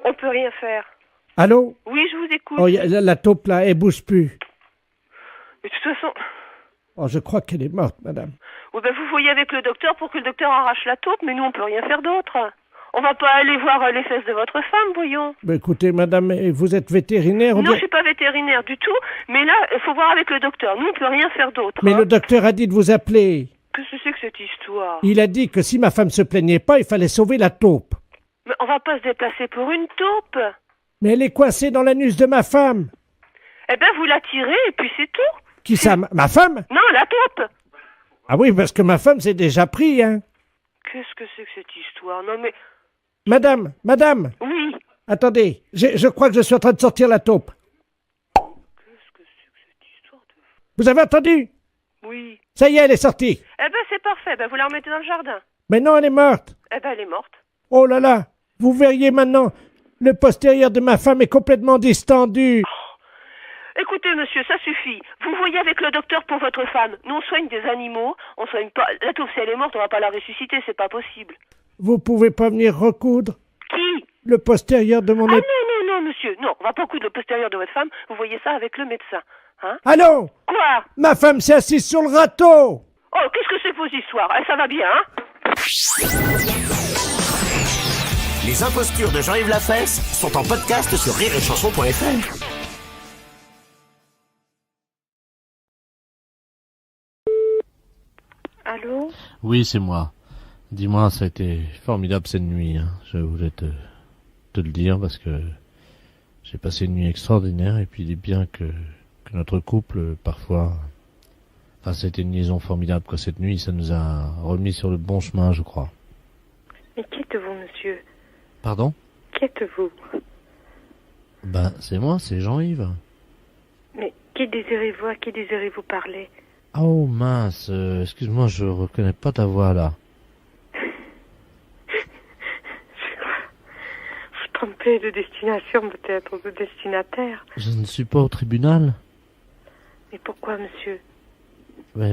On peut rien faire. Allô? Oui, je vous écoute. Oh, la taupe, là, elle bouge plus. Mais de toute façon... Oh, je crois qu'elle est morte, madame. Oui, vous voyez avec le docteur pour que le docteur arrache la taupe, mais nous, on peut rien faire d'autre. On va pas aller voir les fesses de votre femme, voyons. Écoutez, madame, vous êtes vétérinaire? Non, je suis pas vétérinaire du tout, mais là, il faut voir avec le docteur. Nous, on peut rien faire d'autre. Mais le docteur a dit de vous appeler. Qu'est-ce que c'est que cette histoire? Il a dit que si ma femme se plaignait pas, il fallait sauver la taupe. Mais on va pas se déplacer pour une taupe. Mais elle est coincée dans l'anus de ma femme. Vous la tirez et puis c'est tout. Qui ça, ma femme? Non, la taupe. Ah oui, parce que ma femme s'est déjà pris, hein. Qu'est-ce que c'est que cette histoire? Non, mais... Madame. Oui. Attendez, je crois que je suis en train de sortir la taupe. Qu'est-ce que c'est que cette histoire de... Vous avez entendu? Oui. Ça y est, elle est sortie. C'est parfait. Vous la remettez dans le jardin. Mais non, elle est morte. Elle est morte. Oh là là, vous verriez maintenant, le postérieur de ma femme est complètement distendu. Écoutez, monsieur, ça suffit. Vous voyez avec le docteur pour votre femme. Nous, on soigne des animaux. On soigne pas... La taupe, si elle est morte, on va pas la ressusciter. C'est pas possible. Vous pouvez pas venir recoudre? Qui? Le postérieur de mon... non, monsieur. Non, on va pas coudre le postérieur de votre femme. Vous voyez ça avec le médecin. Hein? Allô? Quoi? Ma femme s'est assise sur le râteau. Oh, qu'est-ce que c'est que vos histoires? Ça va bien, hein? Les impostures de Jean-Yves Lafesse sont en podcast sur rireetchanson.fr. Allô? Oui, c'est moi. Dis-moi, ça a été formidable cette nuit. Hein. Je voulais te le dire parce que j'ai passé une nuit extraordinaire et puis il est bien que notre couple, parfois... Enfin, c'était une liaison formidable, quoi. Cette nuit, ça nous a remis sur le bon chemin, je crois. Mais qui êtes-vous, monsieur? Pardon? Qui êtes-vous? C'est moi, c'est Jean-Yves. Mais qui désirez-vous? À qui désirez-vous parler? Oh mince, excuse-moi, je reconnais pas ta voix, là. Vous trompez de destination, peut-être, de destinataire. Je ne suis pas au tribunal. Mais pourquoi, monsieur?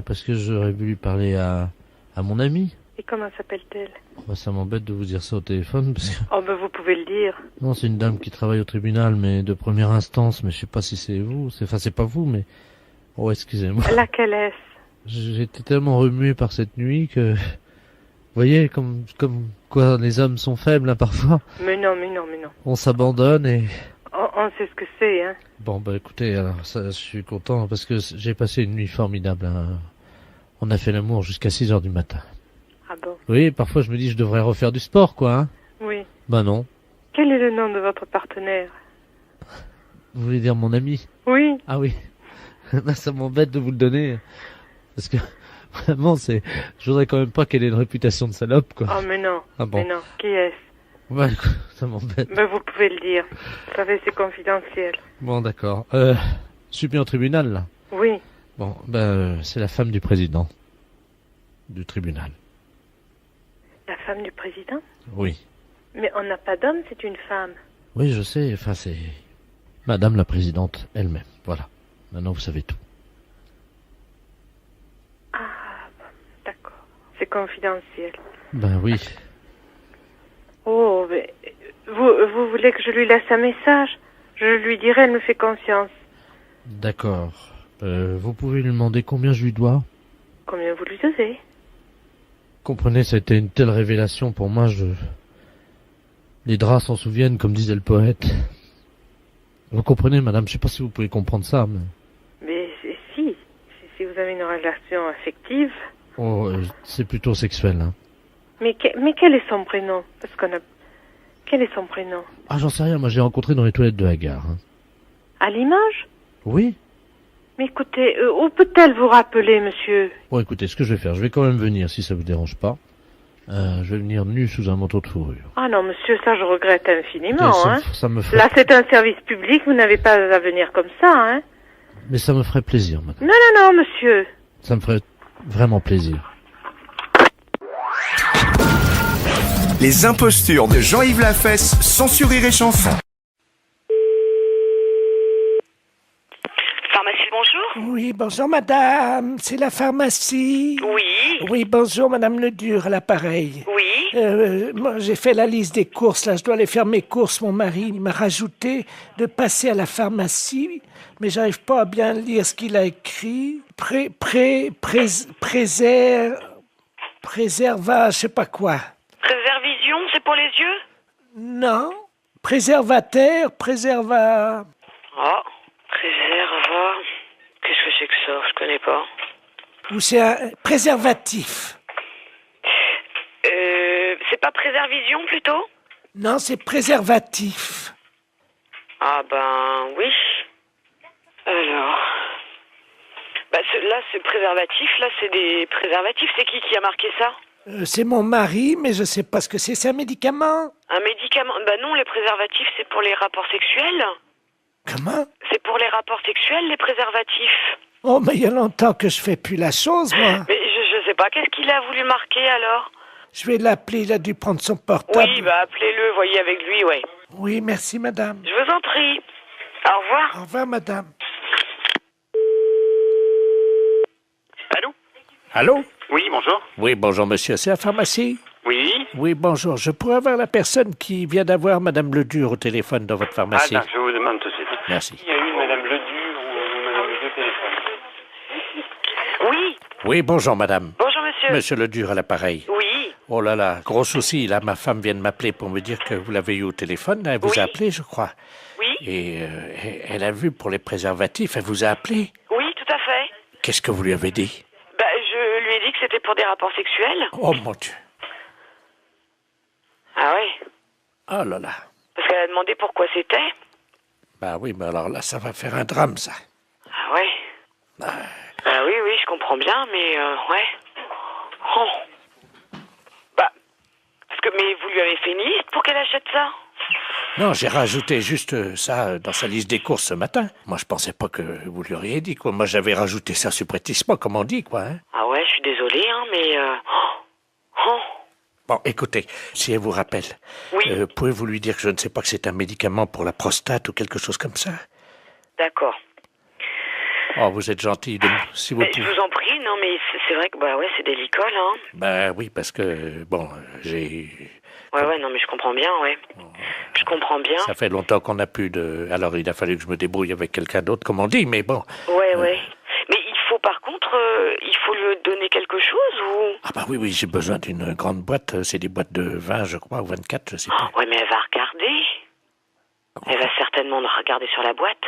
Parce que j'aurais voulu parler à mon amie. Et comment s'appelle-t-elle? Ça m'embête de vous dire ça au téléphone, parce que... vous pouvez le dire. Non, c'est une dame qui travaille au tribunal, mais de première instance, mais je sais pas si c'est vous. C'est pas vous, mais... Oh, excusez-moi. Laquelle est-ce? J'étais tellement remué par cette nuit que... Vous voyez, comme quoi les hommes sont faibles, hein, parfois. Mais non. On s'abandonne et... On sait ce que c'est, hein. Bon, écoutez, alors, ça, je suis content, parce que j'ai passé une nuit formidable, hein. On a fait l'amour jusqu'à 6h du matin. Ah bon? Oui, parfois je me dis je devrais refaire du sport, quoi, hein. Oui. Non. Quel est le nom de votre partenaire? Vous voulez dire mon ami? Oui. Ah oui. Ça m'embête de vous le donner. Parce que, vraiment, je voudrais quand même pas qu'elle ait une réputation de salope, quoi. Oh, mais non. Ah bon. Mais non. Qui est-ce? Ça m'embête. Vous pouvez le dire. Vous savez, c'est confidentiel. Bon, d'accord. Je suis bien au tribunal, là. Oui. Bon, c'est la femme du président. du tribunal. La femme du président? Oui. Mais on n'a pas d'homme, c'est une femme. Oui, je sais, enfin c'est... Madame la présidente elle-même, voilà. Maintenant vous savez tout. Ah, bon, d'accord. C'est confidentiel. Ben oui. Oh, mais vous voulez que je lui laisse un message? Je lui dirai, elle me fait confiance. D'accord. Vous pouvez lui demander combien je lui dois? Combien vous lui devez? Comprenez, ça a été une telle révélation pour moi, Les draps s'en souviennent, comme disait le poète. Vous comprenez, madame, je sais pas si vous pouvez comprendre ça, mais... Mais si vous avez une relation affective... Oh, c'est plutôt sexuel, hein. Mais quel est son prénom? Parce qu'on a... Quel est son prénom? Ah, j'en sais rien, moi j'ai rencontré dans les toilettes de la gare. Hein. À Limoges? Oui. Mais écoutez, où peut-elle vous rappeler, monsieur? Bon, écoutez, ce que je vais faire, je vais quand même venir, si ça vous dérange pas. Je vais venir nu sous un manteau de fourrure. Ah non, monsieur, ça je regrette infiniment, ça me ferait... Là, c'est un service public, vous n'avez pas à venir comme ça, hein. Mais ça me ferait plaisir, madame. Non, monsieur. Ça me ferait vraiment plaisir. Les impostures de Jean-Yves Lafesse, sans sur Rire et Chanson. Pharmacie, bonjour. Oui, bonjour madame, c'est la pharmacie. Oui. Oui, bonjour madame Ledur, à l'appareil. Oui. Moi, j'ai fait la liste des courses, là, je dois aller faire mes courses. Mon mari il m'a rajouté de passer à la pharmacie, mais j'arrive pas à bien lire ce qu'il a écrit. Préserva, je sais pas quoi. Préservision, c'est pour les yeux? Non. Préservateur, préserva... Oh, préserva... Qu'est-ce que c'est que ça? Je connais pas. Ou c'est un préservatif. C'est pas préservision, plutôt? Non, c'est préservatif. Ah ben, oui. Alors... Bah, là, c'est préservatif, là, c'est des préservatifs. C'est qui a marqué ça? C'est mon mari, mais je sais pas ce que c'est un médicament. Un médicament? Bah non, les préservatifs, c'est pour les rapports sexuels. Comment? C'est pour les rapports sexuels, les préservatifs. Oh, mais il y a longtemps que je fais plus la chose, moi. Mais je sais pas, qu'est-ce qu'il a voulu marquer, alors? Je vais l'appeler, il a dû prendre son portable. Oui, bah appelez-le, voyez avec lui, ouais. Oui, merci, madame. Je vous en prie. Au revoir. Au revoir, madame. Allô? Allô? Oui, bonjour. Oui, bonjour monsieur, c'est la pharmacie? Oui? Oui, bonjour, je pourrais avoir la personne qui vient d'avoir madame Ledur au téléphone dans votre pharmacie? Ah, je vous demande tout de suite. Merci. Il y a eu madame Ledur ou madame Ledur au téléphone? Oui. Oui, bonjour madame. Bonjour monsieur. Monsieur Ledur à l'appareil. Oui. Oh là là, gros souci, là ma femme vient de m'appeler pour me dire que vous l'avez eu au téléphone, elle vous a appelé je crois. Oui. Et elle a vu pour les préservatifs, elle vous a appelé? Oui, tout à fait. Qu'est-ce que vous lui avez dit? Bah, je lui ai dit que c'était pour des rapports sexuels. Oh mon Dieu. Ah ouais. Oh là là. Parce qu'elle a demandé pourquoi c'était. Bah oui, mais alors là, ça va faire un drame, ça. Ah ouais. Bah oui, je comprends bien, mais ouais. Oh. Bah, parce que, mais vous lui avez fait une liste pour qu'elle achète ça? Non, j'ai rajouté juste ça dans sa liste des courses ce matin. Moi, je pensais pas que vous lui auriez dit, quoi. Moi, j'avais rajouté ça supplétissement, comme on dit, quoi, hein. Ah ouais, je suis désolée, hein, mais... Oh. Bon, écoutez, si elle vous rappelle, pouvez-vous lui dire que je ne sais pas que c'est un médicament pour la prostate ou quelque chose comme ça? D'accord. Oh, vous êtes gentil, si vous Mais je vous en prie, non, mais c'est vrai que, bah ouais, c'est délicat, là. Hein. Ben oui, parce que, bon, j'ai... Ouais, non, mais je comprends bien, ouais. Je comprends bien. Ça fait longtemps qu'on n'a plus de... Alors, il a fallu que je me débrouille avec quelqu'un d'autre, comme on dit, mais bon... Ouais. Mais il faut, par contre, il faut lui donner quelque chose, ou... Ah bah oui, j'ai besoin d'une grande boîte. C'est des boîtes de 20, je crois, ou 24, je sais pas. Ouais, mais elle va regarder. Elle va certainement regarder sur la boîte.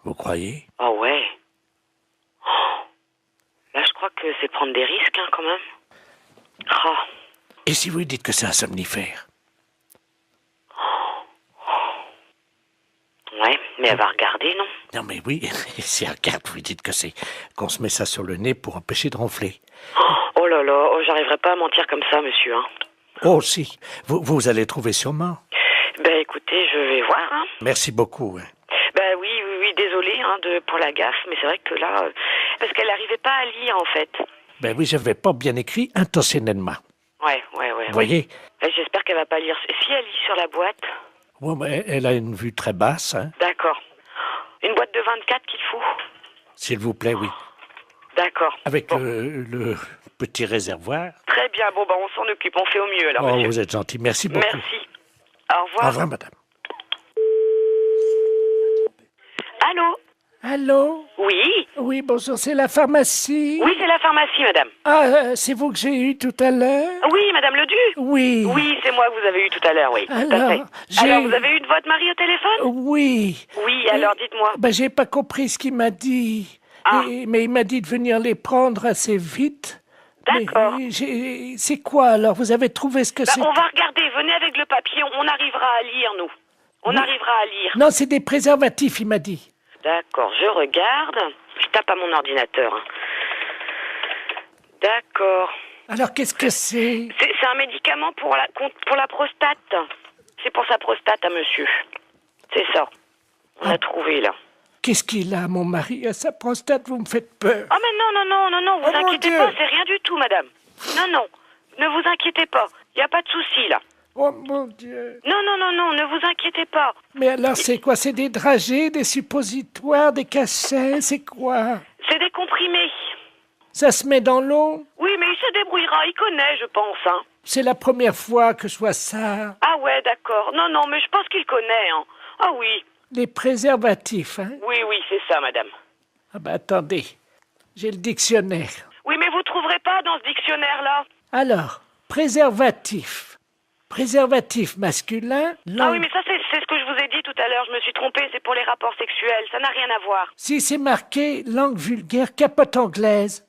Vous croyez? Oh ouais. Là, je crois que c'est prendre des risques, hein, quand même. Oh. Et si vous lui dites que c'est un somnifère? Ouais, mais elle va regarder, non? Non, mais oui, si elle regarde, vous lui dites que c'est qu'on se met ça sur le nez pour empêcher de ronfler. Oh là là, j'arriverai pas à mentir comme ça, monsieur, hein. Oh, si. Vous allez trouver sûrement. Ben, écoutez, je vais voir, hein. Merci beaucoup. Ben oui, désolé, hein, pour la gaffe, mais c'est vrai que là... parce qu'elle n'arrivait pas à lire, en fait. Ben oui, j'avais pas bien écrit intentionnellement. Ouais. Vous voyez? J'espère qu'elle va pas lire. Si elle lit sur la boîte. Ouais, mais elle a une vue très basse, hein. D'accord. Une boîte de 24 qu'il faut. S'il vous plaît, oui. D'accord. Avec le petit réservoir. Très bien, bon, on s'en occupe, on fait au mieux alors, Oh, monsieur. vous êtes gentil, merci beaucoup. Merci. Au revoir. Au revoir, madame. Allô? Allô? Oui? Oui, bonjour, c'est la pharmacie. Oui, c'est la pharmacie, madame. Ah, c'est vous que j'ai eu tout à l'heure? Oui, madame Ledu? Oui. Oui, c'est moi que vous avez eu tout à l'heure, oui. Tout à fait. Alors, vous avez eu votre mari au téléphone? Oui. Oui, alors dites-moi. Ben, j'ai pas compris ce qu'il m'a dit. Mais il m'a dit de venir les prendre assez vite. D'accord. C'est quoi alors? Vous avez trouvé ce que c'est? On va regarder, venez avec le papier, on arrivera à lire, nous. On arrivera à lire. Non, c'est des préservatifs, il m'a dit. D'accord, je regarde. Je tape à mon ordinateur. D'accord. Alors, qu'est-ce que c'est? C'est un médicament pour la prostate. C'est pour sa prostate à monsieur. C'est ça. On a trouvé, là. Qu'est-ce qu'il a, mon mari, à sa prostate? Vous me faites peur. Ah, mais non, vous inquiétez pas, c'est rien du tout, madame. Non, ne vous inquiétez pas. Il n'y a pas de souci, là. Oh, mon Dieu. Non, ne vous inquiétez pas. Mais alors, c'est quoi? C'est des dragées, des suppositoires, des cachets? C'est quoi? C'est des comprimés. Ça se met dans l'eau? Oui, mais il se débrouillera, il connaît, je pense, hein. C'est la première fois que je vois ça. Ah ouais, d'accord. Non, mais je pense qu'il connaît, hein. Ah oui. Les préservatifs, hein? Oui, c'est ça, madame. Ah ben, attendez. J'ai le dictionnaire. Oui, mais vous trouverez pas dans ce dictionnaire-là. Alors, préservatif. Préservatif masculin. Ah oui, mais ça, c'est ce que je vous ai dit tout à l'heure. Je me suis trompée, c'est pour les rapports sexuels. Ça n'a rien à voir. Si c'est marqué langue vulgaire, capote anglaise.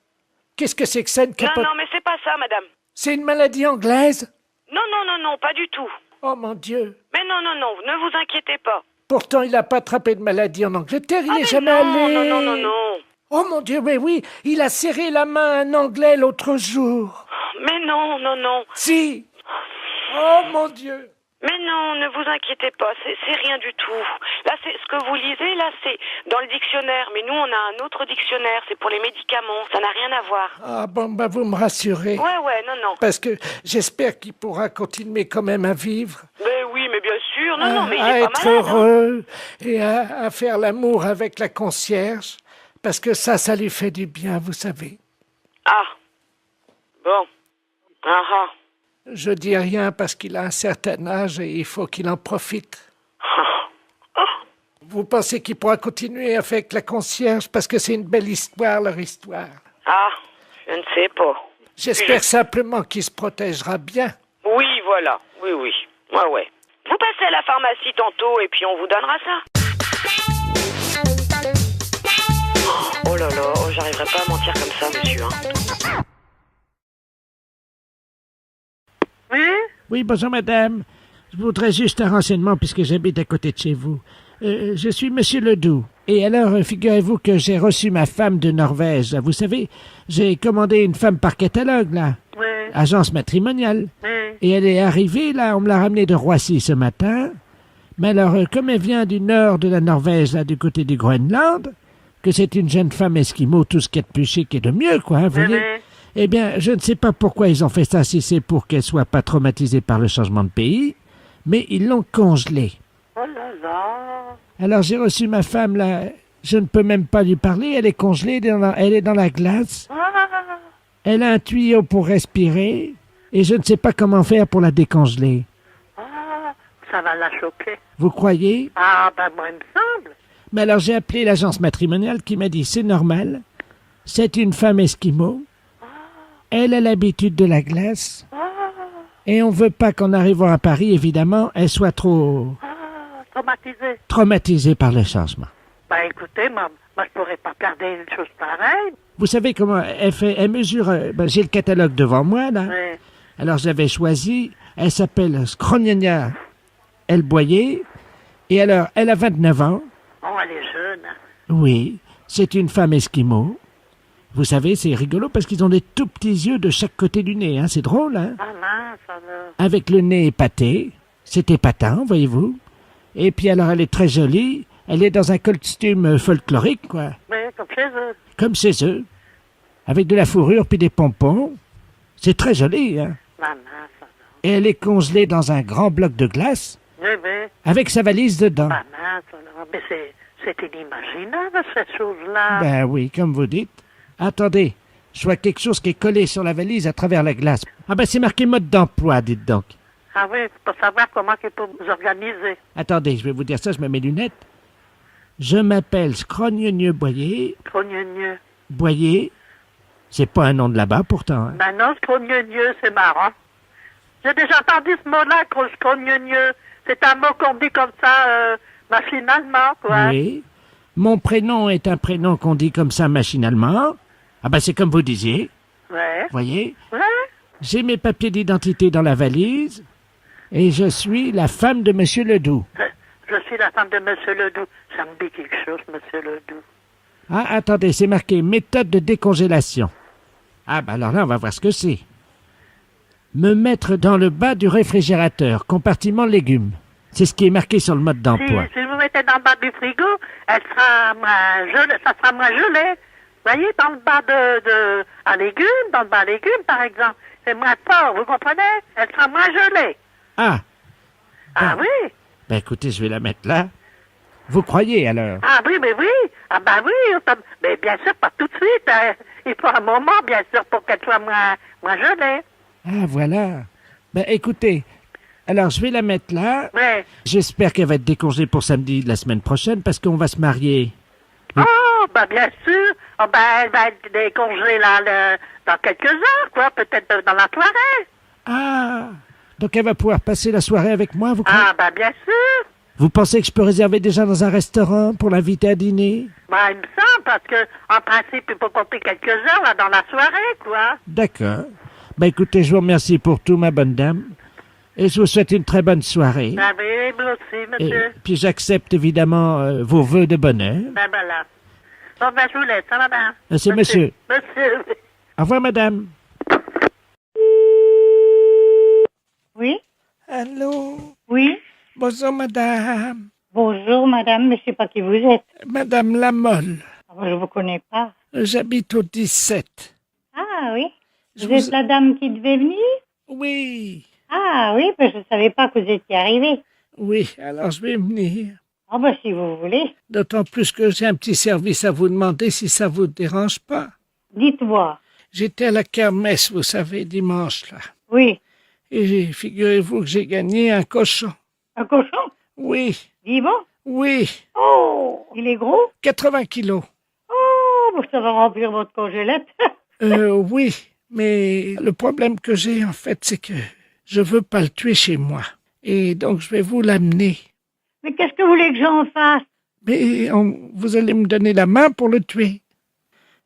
Qu'est-ce que c'est que ça, une capote? Non, mais c'est pas ça, madame. C'est une maladie anglaise? Non, pas du tout. Oh, mon Dieu. Mais non, ne vous inquiétez pas. Pourtant, il n'a pas attrapé de maladie en Angleterre, il n'est jamais allé. Non. Oh mon Dieu, mais oui, il a serré la main à un Anglais l'autre jour. Mais non. Si. Oh mon Dieu. Mais non, ne vous inquiétez pas, c'est rien du tout. Là, c'est ce que vous lisez, là, c'est dans le dictionnaire. Mais nous, on a un autre dictionnaire, c'est pour les médicaments. Ça n'a rien à voir. Ah bon, bah vous me rassurez. Ouais, non. Parce que j'espère qu'il pourra continuer quand même à vivre. Mais oui, mais bien sûr. Non, mais il à est être pas malade. heureux et à faire l'amour avec la concierge. Parce que ça lui fait du bien, vous savez. Ah. Bon. Ah. Je dis rien parce qu'il a un certain âge et il faut qu'il en profite. Vous pensez qu'il pourra continuer avec la concierge parce que c'est une belle histoire, leur histoire? Ah, je ne sais pas. J'espère simplement qu'il se protégera bien. Oui, voilà. Oui. Ouais. Vous passez à la pharmacie tantôt et puis on vous donnera ça. Oh là là, j'arriverai pas à mentir comme ça, monsieur. Hein. Oui, bonjour madame. Je voudrais juste un renseignement puisque j'habite à côté de chez vous. Je suis monsieur Ledoux. Et alors, figurez-vous que j'ai reçu ma femme de Norvège. Vous savez, j'ai commandé une femme par catalogue, là. Oui. Agence matrimoniale. Oui. Et elle est arrivée, là, on me l'a ramenée de Roissy ce matin. Mais alors, comme elle vient du nord de la Norvège, là, du côté du Groenland, que c'est une jeune femme esquimau, tout ce qu'il y a de plus chic et de mieux, quoi, vous voyez. Eh bien, je ne sais pas pourquoi ils ont fait ça, si c'est pour qu'elle soit pas traumatisée par le changement de pays, mais ils l'ont congelée. Oh là là. Alors j'ai reçu ma femme, là, je ne peux même pas lui parler, elle est congelée, elle est dans la glace. Elle a un tuyau pour respirer, et je ne sais pas comment faire pour la décongeler. Ça va la choquer. Vous croyez? Ah, ben moi, il me semble. Mais alors j'ai appelé l'agence matrimoniale qui m'a dit, c'est normal, c'est une femme esquimau. Elle a l'habitude de la glace. Et on veut pas qu'en arrivant à Paris, évidemment, elle soit trop traumatisée par le changement. Ben écoutez, moi je pourrais pas garder une chose pareille. Vous savez comment elle fait? Elle mesure... j'ai le catalogue devant moi, là. Oui. Alors j'avais choisi... Elle s'appelle Skronjania El Boyer. Et alors, elle a 29 ans. Oh, elle est jeune. Oui, c'est une femme esquimau. Vous savez, c'est rigolo parce qu'ils ont des tout petits yeux de chaque côté du nez, hein. C'est drôle, hein? Ah mince, alors. Avec le nez épaté. C'est épatant, voyez-vous. Et puis alors, elle est très jolie. Elle est dans un costume folklorique, quoi. Mais comme chez eux. Comme chez eux. avec de la fourrure puis des pompons. C'est très joli, hein. Bah mince. Et elle est congelée dans un grand bloc de glace, Oui, oui. avec sa valise dedans. Bah mince, alors. Mais c'est inimaginable, cette chose-là. Ben oui, comme vous dites. Attendez, je vois quelque chose qui est collé sur la valise à travers la glace. Ah ben c'est marqué mode d'emploi, dites donc. Ah oui, pour savoir comment il peut vous organiser. Attendez, je vais vous dire ça, je mets mes lunettes. Je m'appelle Scrogneux Boyer. Scrogneux. Boyer, c'est pas un nom de là-bas pourtant. Hein. Ben non, scrogneux, c'est marrant. J'ai déjà entendu ce mot-là, scrogneux. C'est un mot qu'on dit comme ça, machinalement, quoi. Oui. Mon prénom est un prénom qu'on dit comme ça machinalement. Ah ben c'est comme vous disiez. Ouais. Voyez? Ouais. J'ai mes papiers d'identité dans la valise et je suis la femme de Monsieur Ledoux. Je suis la femme de Monsieur Ledoux. Ça me dit quelque chose, Monsieur Ledoux. Ah, attendez, c'est marqué méthode de décongélation. Ah ben alors là, on va voir ce que c'est. Me mettre dans le bas du réfrigérateur, compartiment légumes. C'est ce qui est marqué sur le mode d'emploi. Si vous mettez dans le bas du frigo, elle sera moins gelée, ça sera moins gelé. Vous voyez, dans le bas à légumes, dans le bas à légumes, par exemple, c'est moins fort, vous comprenez? Elle sera moins gelée. Ah. Ah oui? Ben écoutez, je vais la mettre là. Vous croyez alors? Ah oui, mais oui. Ah ben oui, mais bien sûr, pas tout de suite. Hein. Il faut un moment, bien sûr, pour qu'elle soit moins gelée. Ah, voilà. Ben écoutez, alors je vais la mettre là. Ouais. J'espère qu'elle va être décongelée pour samedi de la semaine prochaine parce qu'on va se marier. Oh, ben bien sûr. Oh, ben elle va être décongelée là, dans quelques heures, quoi. Peut-être dans la soirée. Ah. Donc elle va pouvoir passer la soirée avec moi, vous croyez? Ah, ben bien sûr. Vous pensez que je peux réserver déjà dans un restaurant pour l'inviter à dîner? Ben, il me semble, parce que, en principe, il faut compter quelques heures, là, dans la soirée, quoi. D'accord. Ben écoutez, je vous remercie pour tout, ma bonne dame. Et je vous souhaite une très bonne soirée. Ben oui, moi aussi, monsieur. Et puis j'accepte évidemment vos vœux de bonheur. Ben voilà. Bon, ben je vous laisse, ça va bien. C'est monsieur. Monsieur. Au revoir, madame. Oui? Allô? Oui? Bonjour, madame. Bonjour, madame, mais je sais pas qui vous êtes. Madame Lamolle. Je vous connais pas. J'habite au 17. Ah oui? Vous êtes la dame qui devait venir? Oui. Ah oui, mais je savais pas que vous étiez arrivée. Oui, alors je vais venir. Ah ben si vous voulez. D'autant plus que j'ai un petit service à vous demander si ça vous dérange pas. Dites-moi. J'étais à la kermesse, vous savez, dimanche, là. Oui. Et figurez-vous que j'ai gagné un cochon. Un cochon? Oui. Vivant? Oui. Oh, il est gros? 80 kilos. Oh, ça va remplir votre congélette. Oui, mais le problème que j'ai, en fait, c'est que je veux pas le tuer chez moi. Et donc, je vais vous l'amener. Mais qu'est-ce que vous voulez que j'en fasse? Mais vous allez me donner la main pour le tuer.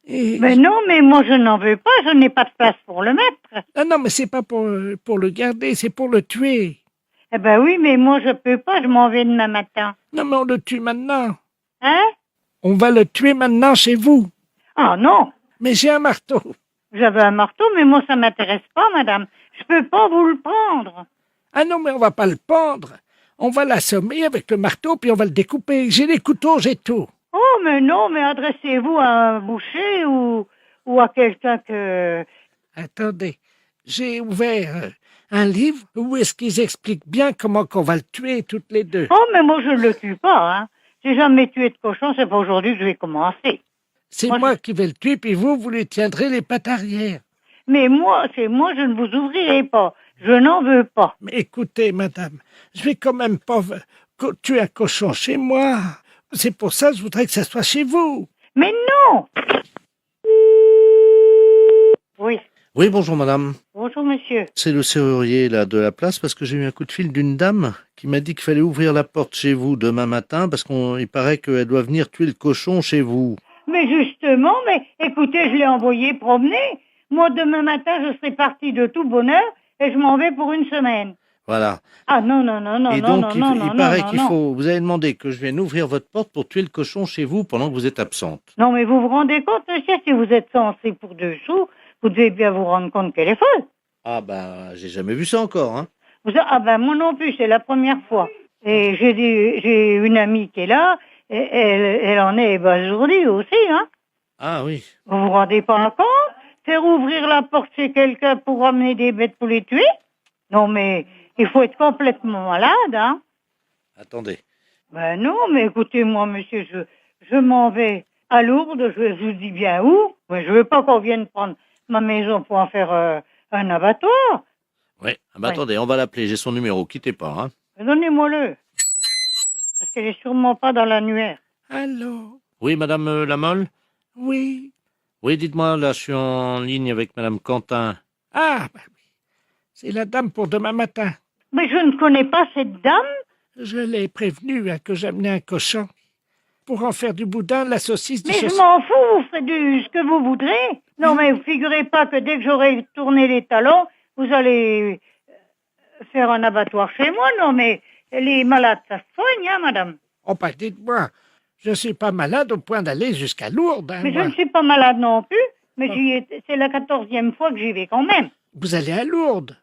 Et mais non, mais moi, je n'en veux pas. Je n'ai pas de place pour le mettre. Ah non, mais c'est pas pour le garder, c'est pour le tuer. Eh ben oui, mais moi, je peux pas. Je m'en vais demain matin. Non, mais on le tue maintenant. Hein? On va le tuer maintenant chez vous. Ah non. Mais j'ai un marteau. J'avais un marteau, mais moi, ça m'intéresse pas, madame. Je peux pas vous le prendre. Ah non, mais on va pas le pendre. On va l'assommer avec le marteau, puis on va le découper. J'ai les couteaux, j'ai tout. Oh, mais non, mais adressez-vous à un boucher ou à quelqu'un que... Attendez, j'ai ouvert un livre où est-ce qu'ils expliquent bien comment qu'on va le tuer toutes les deux. Oh, mais moi, je le tue pas, hein. J'ai jamais tué de cochon, c'est pas aujourd'hui que je vais commencer. C'est moi qui vais le tuer, puis vous lui tiendrez les pattes arrière. Mais moi, je ne vous ouvrirai pas. Je n'en veux pas. Mais écoutez, madame, je vais quand même pas tuer un cochon chez moi. C'est pour ça que je voudrais que ça soit chez vous. Mais non! Oui. Oui, bonjour madame. Bonjour monsieur. C'est le serrurier là de la place parce que j'ai eu un coup de fil d'une dame qui m'a dit qu'il fallait ouvrir la porte chez vous demain matin parce qu'il paraît qu'elle doit venir tuer le cochon chez vous. Mais justement, mais écoutez, je l'ai envoyé promener. Moi, demain matin, je serai partie de tout bonheur et je m'en vais pour une semaine. Voilà. Ah non, non, non, non, et non, donc, non, il paraît qu'il faut... Vous avez demandé que je vienne ouvrir votre porte pour tuer le cochon chez vous pendant que vous êtes absente. Non, mais vous vous rendez compte, monsieur, si vous êtes censé pour 2 sous, vous devez bien vous rendre compte qu'elle est folle. Ah ben, j'ai jamais vu ça encore, hein. Ah ben, moi non plus, c'est la première fois. Et j'ai une amie qui est là, et elle en est ébasourdie aussi, hein. Ah oui. Vous vous rendez pas compte? faire ouvrir la porte chez quelqu'un pour ramener des bêtes pour les tuer? Non, mais il faut être complètement malade, hein? Attendez. Ben non, mais écoutez-moi, monsieur, je m'en vais à Lourdes, je vous dis bien où. Mais je veux pas qu'on vienne prendre ma maison pour en faire un abattoir. Oui, attendez, on va l'appeler, j'ai son numéro, quittez pas. Hein. Donnez-moi-le. Parce qu'elle est sûrement pas dans l'annuaire. Allô? Oui, madame Lamolle? Oui. Oui, dites-moi, là, je suis en ligne avec madame Quentin. Ah, bah oui. C'est la dame pour demain matin. Mais je ne connais pas cette dame. Je l'ai prévenue que j'amenais un cochon. Pour en faire du boudin, la saucisse... Mais je m'en fous, vous ferez ce que vous voudrez. Non, mais vous figurez pas que dès que j'aurai tourné les talons, vous allez faire un abattoir chez moi. Non, mais les malades, ça se soigne, hein, madame. Oh, bah dites-moi, je ne suis pas malade au point d'aller jusqu'à Lourdes. Hein, mais moi. je ne suis pas malade non plus, mais c'est la 14e fois que j'y vais quand même. Vous allez à Lourdes?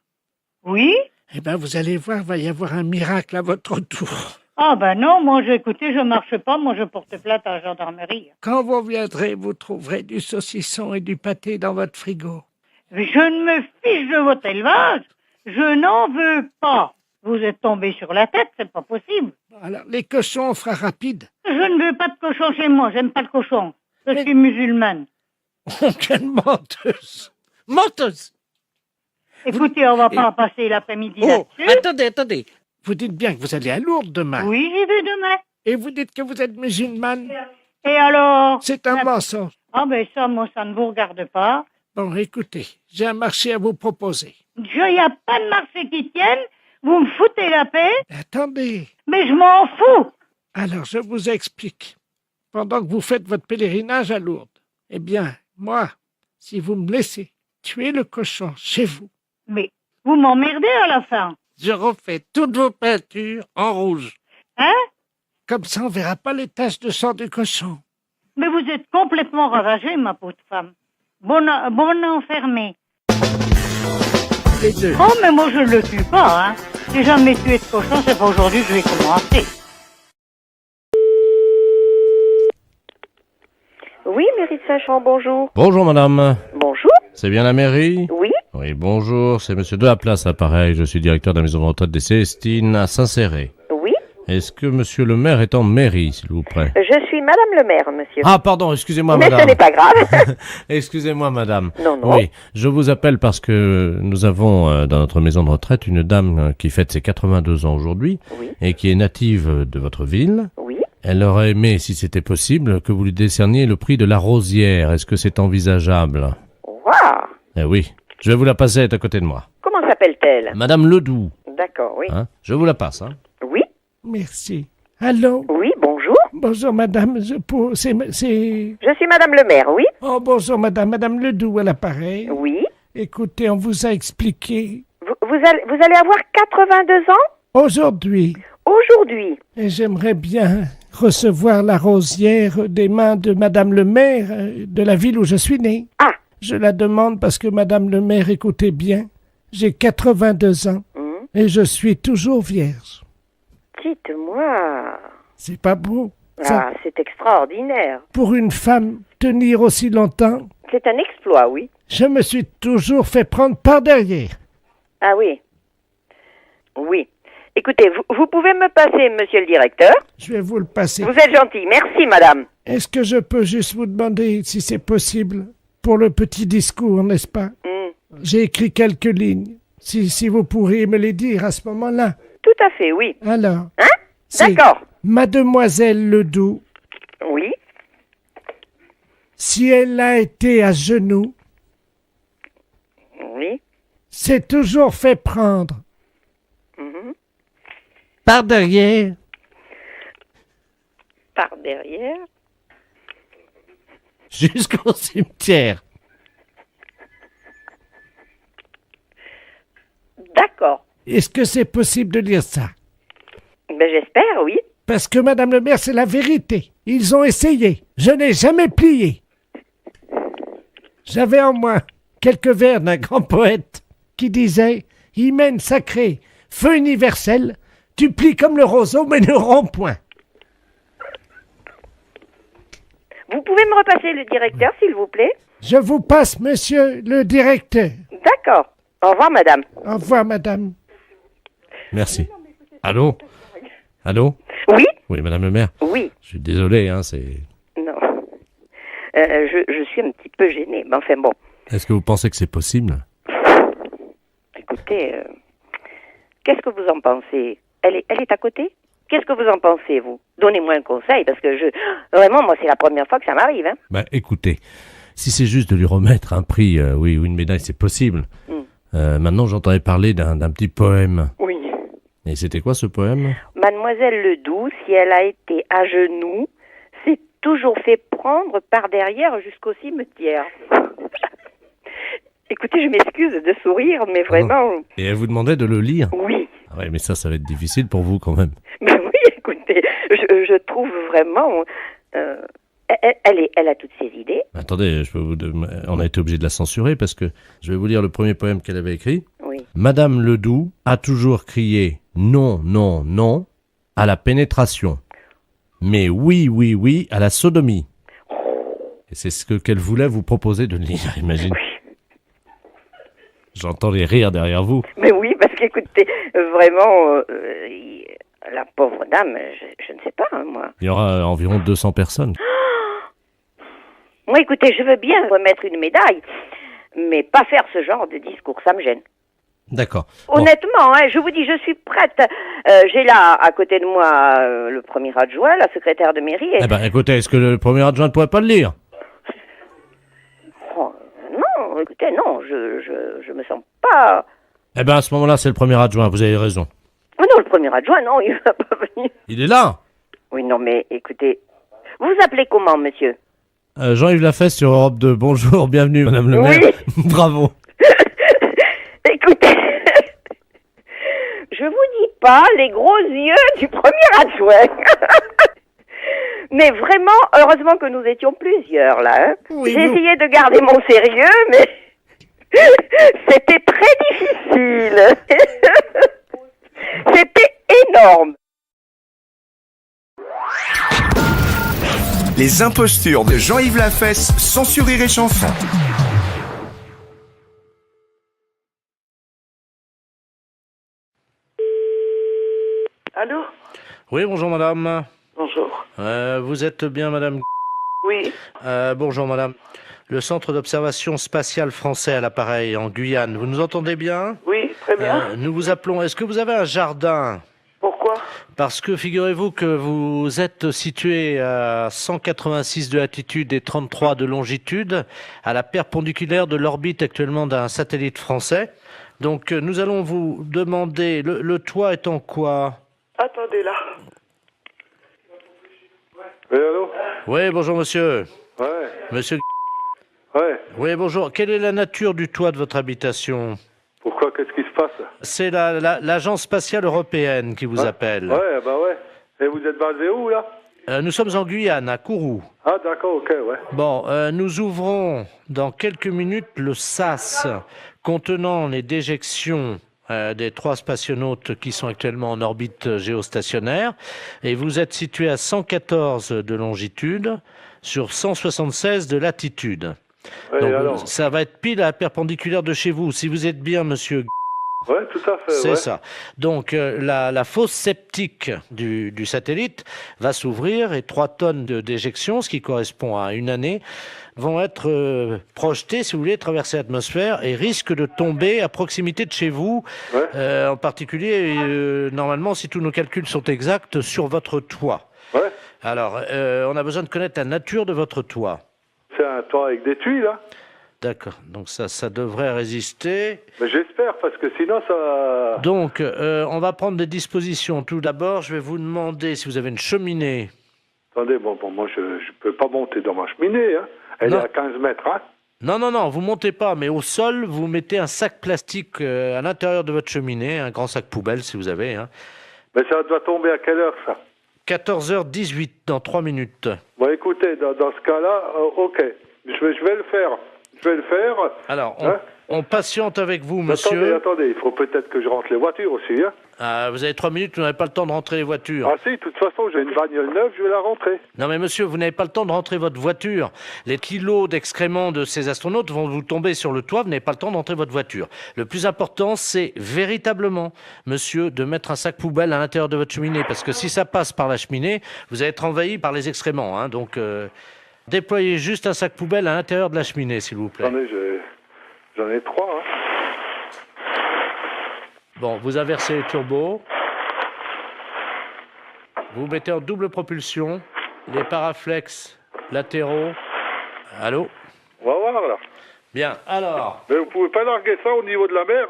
Oui. Eh bien, vous allez voir, il va y avoir un miracle à votre tour. Ah ben non, moi, écoutez, je marche pas, moi je porte plainte à la gendarmerie. Quand vous viendrez, vous trouverez du saucisson et du pâté dans votre frigo. Je ne me fiche de votre élevage, je n'en veux pas. Vous êtes tombé sur la tête, c'est pas possible. Alors, les cochons, on fera rapide. Je ne veux pas de cochon chez moi, j'aime pas le cochon. Je suis musulmane. Oh, quelle menteuse! Menteuse! Écoutez, on va pas passer l'après-midi là-dessus. Attendez. Vous dites bien que vous allez à Lourdes demain. Oui, j'y vais demain. Et vous dites que vous êtes musulmane. Et alors? C'est un mensonge. Ah ben ça, moi, ça ne vous regarde pas. Bon, écoutez, j'ai un marché à vous proposer. Il n'y a pas de marché qui tienne. Vous me foutez la paix. Attendez. Mais je m'en fous. Alors, je vous explique. Pendant que vous faites votre pèlerinage à Lourdes, eh bien, moi, si vous me laissez tuer le cochon chez vous... Mais vous m'emmerdez à la fin. Je refais toutes vos peintures en rouge. Hein? Comme ça, on verra pas les taches de sang du cochon. Mais vous êtes complètement ravagée, ma pauvre femme. Bon enfermée. Les deux. Oh, mais moi, je ne le tue pas, hein. J'ai jamais tué de cochon, c'est pas aujourd'hui que je vais commencer. Oui, mairie de Saint-Champ, bonjour. Bonjour madame. Bonjour. C'est bien la mairie? Oui. Oui, bonjour, c'est monsieur Delaplace, l'appareil. Je suis directeur de la maison de retraite des Célestines à Saint-Céré. Oui. Est-ce que monsieur le maire est en mairie, s'il vous plaît? Je suis madame le maire, monsieur. Ah, pardon, excusez-moi mais madame. Mais ce n'est pas grave. Excusez-moi madame. Non. Oui, je vous appelle parce que nous avons dans notre maison de retraite une dame qui fête ses 82 ans aujourd'hui. Oui. Et qui est native de votre ville. Oui. Elle aurait aimé, si c'était possible, que vous lui décerniez le prix de la rosière. Est-ce que c'est envisageable? Waouh. Eh oui. Je vais vous la passer, elle est à côté de moi. Comment s'appelle-t-elle? Madame Ledoux. D'accord, oui. Hein? Je vous la passe, hein? Oui. Merci. Allô? Oui, bonjour. Bonjour, madame. Je suis madame le maire, oui. Oh, bonjour, madame Ledoux à l'appareil. Oui. Écoutez, on vous a expliqué. Vous allez avoir 82 ans? Aujourd'hui. Aujourd'hui. Et j'aimerais bien recevoir la rosière des mains de madame le maire de la ville où je suis né. Ah. Je la demande parce que madame le maire, écoutez bien, j'ai 82 ans et je suis toujours vierge. Dites-moi. C'est pas beau. Ah, c'est extraordinaire. Pour une femme, tenir aussi longtemps. C'est un exploit, oui. Je me suis toujours fait prendre par derrière. Ah oui. Oui. Écoutez, vous pouvez me passer, monsieur le directeur? Je vais vous le passer. Vous êtes gentil. Merci, madame. Est-ce que je peux juste vous demander si c'est possible pour le petit discours, n'est-ce pas? J'ai écrit quelques lignes. Si vous pourriez me les dire à ce moment-là. Tout à fait, oui. Alors. Hein? D'accord. Mademoiselle Ledoux. Oui. Si elle a été à genoux. Oui. C'est toujours fait prendre. Par derrière. Par derrière. Jusqu'au cimetière. D'accord. Est-ce que c'est possible de lire ça? Ben j'espère, oui. Parce que madame le maire, c'est la vérité. Ils ont essayé. Je n'ai jamais plié. J'avais en moi quelques vers d'un grand poète qui disait « Hymen sacré, feu universel, tu plies comme le roseau, mais ne romps point. » Vous pouvez me repasser le directeur, s'il vous plaît? Je vous passe, monsieur le directeur. D'accord. Au revoir, madame. Au revoir, madame. Merci. Allô? Allô? Oui? Oui, madame le maire. Oui. Je suis désolé, hein, c'est... Non. Je suis un petit peu gênée, mais enfin bon. Est-ce que vous pensez que c'est possible? Écoutez, qu'est-ce que vous en pensez? Elle est à côté? Qu'est-ce que vous en pensez, vous? Donnez-moi un conseil, parce que vraiment, moi, c'est la première fois que ça m'arrive, hein. Bah, écoutez, si c'est juste de lui remettre un prix, oui, ou une médaille, c'est possible. Maintenant, j'entendais parler d'un petit poème. Oui. Et c'était quoi, ce poème? Mademoiselle Ledoux, si elle a été à genoux, s'est toujours fait prendre par derrière jusqu'au cimetière. Écoutez, je m'excuse de sourire, mais vraiment... Et elle vous demandait de le lire? Oui. Ah ouais, mais ça va être difficile pour vous, quand même. Mais oui, écoutez, je trouve vraiment... elle a toutes ses idées. Attendez, on a été obligé de la censurer parce que je vais vous lire le premier poème qu'elle avait écrit. Oui. Madame Ledoux a toujours crié non, non, non à la pénétration, mais oui, oui, oui à la sodomie. Et c'est ce qu'elle voulait vous proposer de lire, imagine. J'entends les rires derrière vous. Mais oui, parce qu'écoutez, vraiment, la pauvre dame, je ne sais pas, hein, moi. Il y aura environ 200 personnes. Moi, écoutez, je veux bien remettre une médaille, mais pas faire ce genre de discours, ça me gêne. D'accord. Honnêtement, hein, je vous dis, je suis prête. J'ai là, à côté de moi, le premier adjoint, la secrétaire de mairie. Eh ben, écoutez, est-ce que le premier adjoint ne pourrait pas le lire? Oh, non, écoutez, non, je me sens pas... Eh ben, à ce moment-là, c'est le premier adjoint, vous avez raison. Oh non, le premier adjoint, non, il va pas venir. Il est là? Oui, non, mais écoutez, vous vous appelez comment, monsieur? Jean-Yves Lafesse sur Europe 2. Bonjour, bienvenue, madame le maire. Bravo. Écoutez, je vous dis pas les gros yeux du premier adjoint. Mais vraiment, heureusement que nous étions plusieurs, là. Hein. Oui, j'ai essayé de garder mon sérieux, mais c'était très difficile. C'était énorme. Les impostures de Jean-Yves Lafesse sans Rire et Chanson. Allô? Oui, bonjour madame. Bonjour. Vous êtes bien madame? Oui. Bonjour madame. Le centre d'observation spatiale français à l'appareil en Guyane, vous nous entendez bien? Oui, très bien. Nous vous appelons, est-ce que vous avez un jardin? Pourquoi? Parce que figurez-vous que vous êtes situé à 186 de latitude et 33 de longitude, à la perpendiculaire de l'orbite actuellement d'un satellite français. Donc nous allons vous demander, le toit est en quoi? Attendez là. Oui, allô? Oui, bonjour monsieur. Ouais. Monsieur. Ouais. Oui, bonjour. Quelle est la nature du toit de votre habitation? Pourquoi? Qu'est-ce qui se passe? C'est l'agence spatiale européenne qui vous appelle. Ouais, bah ouais. Et vous êtes basé où, là? Nous sommes en Guyane, à Kourou. Ah, d'accord, ok, ouais. Bon, nous ouvrons dans quelques minutes le SAS contenant les déjections des 3 spationautes qui sont actuellement en orbite géostationnaire. Et vous êtes situé à 114 de longitude sur 176 de latitude. Ouais, donc, alors ça va être pile à la perpendiculaire de chez vous. Si vous êtes bien, monsieur... Ouais, tout à fait, C'est ouais. ça. Donc, la fosse septique du satellite va s'ouvrir et 3 tonnes de déjection, ce qui correspond à une année, vont être projetées, si vous voulez, traverser l'atmosphère et risquent de tomber à proximité de chez vous, en particulier, normalement, si tous nos calculs sont exacts, sur votre toit. Ouais. Alors, on a besoin de connaître la nature de votre toit. C'est un toit avec des tuiles, là? D'accord, donc ça devrait résister. Mais j'espère, parce que sinon, ça... Donc, on va prendre des dispositions. Tout d'abord, je vais vous demander si vous avez une cheminée. Attendez, bon, moi, je peux pas monter dans ma cheminée, hein. Elle est à 15 mètres, hein. Non, vous montez pas, mais au sol, vous mettez un sac plastique à l'intérieur de votre cheminée, un grand sac poubelle, si vous avez. Hein. Mais ça doit tomber à quelle heure, ça? 14h18, dans 3 minutes. Bon, écoutez, dans ce cas-là, ok. Je vais le faire. Je vais le faire. Alors, On patiente avec vous, Attendez, monsieur. attendez, il faut peut-être que je rentre les voitures aussi, hein. Ah, vous avez 3 minutes, vous n'avez pas le temps de rentrer les voitures. Ah si, de toute façon, j'ai une bagnole neuve, je vais la rentrer. Non mais monsieur, vous n'avez pas le temps de rentrer votre voiture. Les kilos d'excréments de ces astronautes vont vous tomber sur le toit, vous n'avez pas le temps de rentrer votre voiture. Le plus important, c'est véritablement, monsieur, de mettre un sac poubelle à l'intérieur de votre cheminée, parce que si ça passe par la cheminée, vous allez être envahi par les excréments, hein. Donc, déployez juste un sac poubelle à l'intérieur de la cheminée, s'il vous plaît. Attendez, j'en ai 3, hein. Bon, vous inversez les turbos. Vous mettez en double propulsion les paraflex latéraux. Allô? On va voir, là. Bien, alors... Mais vous pouvez pas larguer ça au niveau de la mer?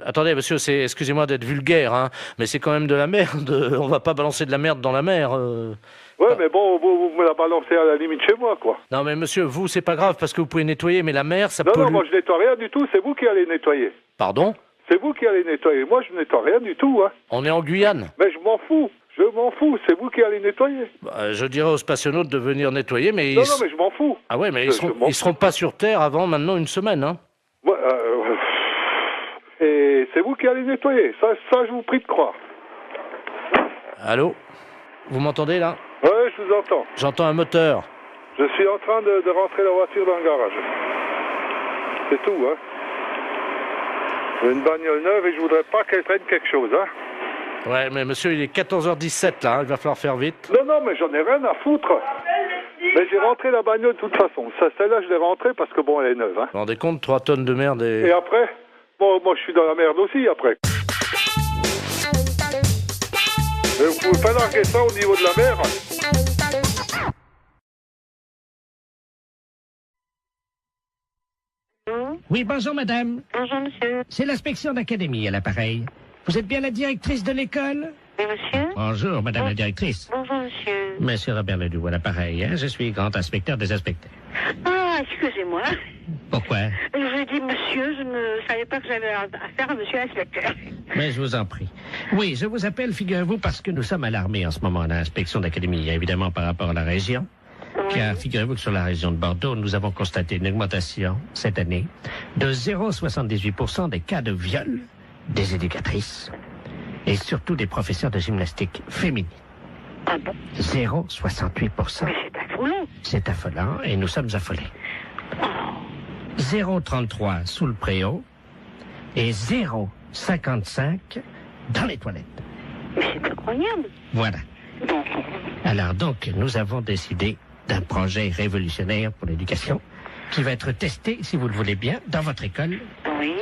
Attendez, monsieur, excusez-moi d'être vulgaire, hein, mais c'est quand même de la merde. On va pas balancer de la merde dans la mer. Ouais, mais bon, vous me la balancez à la limite chez moi, quoi. Non, mais monsieur, vous, c'est pas grave parce que vous pouvez nettoyer, mais la mer, ça Non, pollue. non, moi je nettoie rien du tout, c'est vous qui allez nettoyer. Pardon? C'est vous qui allez nettoyer, moi je nettoie rien du tout, hein. On est en Guyane. Mais je m'en fous, c'est vous qui allez nettoyer. Je dirais aux spationautes de venir nettoyer, mais... Non, mais je m'en fous. Ah ouais, mais ils seront pas sur Terre avant maintenant une semaine, hein. Ouais, et c'est vous qui allez nettoyer, ça je vous prie de croire. Allô? Vous m'entendez, là? Ouais, je vous entends. J'entends un moteur. Je suis en train de rentrer la voiture dans le garage. C'est tout, hein. J'ai une bagnole neuve et je voudrais pas qu'elle traîne quelque chose, hein. Ouais, mais monsieur, il est 14h17, là, il va falloir faire vite. Non, mais j'en ai rien à foutre. Mais j'ai rentré la bagnole de toute façon. Celle-là, je l'ai rentrée parce que bon, elle est neuve, hein. Vous vous rendez compte, 3 tonnes de merde et... Et après? Bon, moi, je suis dans la merde aussi, après. Mais vous pouvez pas larguer ça au niveau de la mer? Oui, bonjour madame. Bonjour monsieur. C'est l'inspection d'académie à l'appareil. Vous êtes bien la directrice de l'école? Oui monsieur. Bonjour madame la directrice. Bonjour monsieur. Monsieur Robert Ledoux à l'appareil, hein? Je suis grand inspecteur des inspecteurs. Ah, excusez-moi. Pourquoi? Je vous ai dit monsieur, je ne savais pas que j'avais affaire à monsieur l'inspecteur. Mais je vous en prie. Oui, je vous appelle, figurez-vous, parce que nous sommes alarmés en ce moment à l'inspection d'académie, évidemment par rapport à la région. Car figurez-vous que sur la région de Bordeaux, nous avons constaté une augmentation cette année de 0,78% des cas de viol des éducatrices et surtout des professeurs de gymnastique féminines. Ah bon? 0,68%. Mais c'est affolant. C'est affolant et nous sommes affolés. 0,33 sous le préau et 0,55 dans les toilettes. Mais c'est incroyable. Voilà. Bon. Alors donc, nous avons décidé d'un projet révolutionnaire pour l'éducation qui va être testé, si vous le voulez bien, dans votre école. Oui.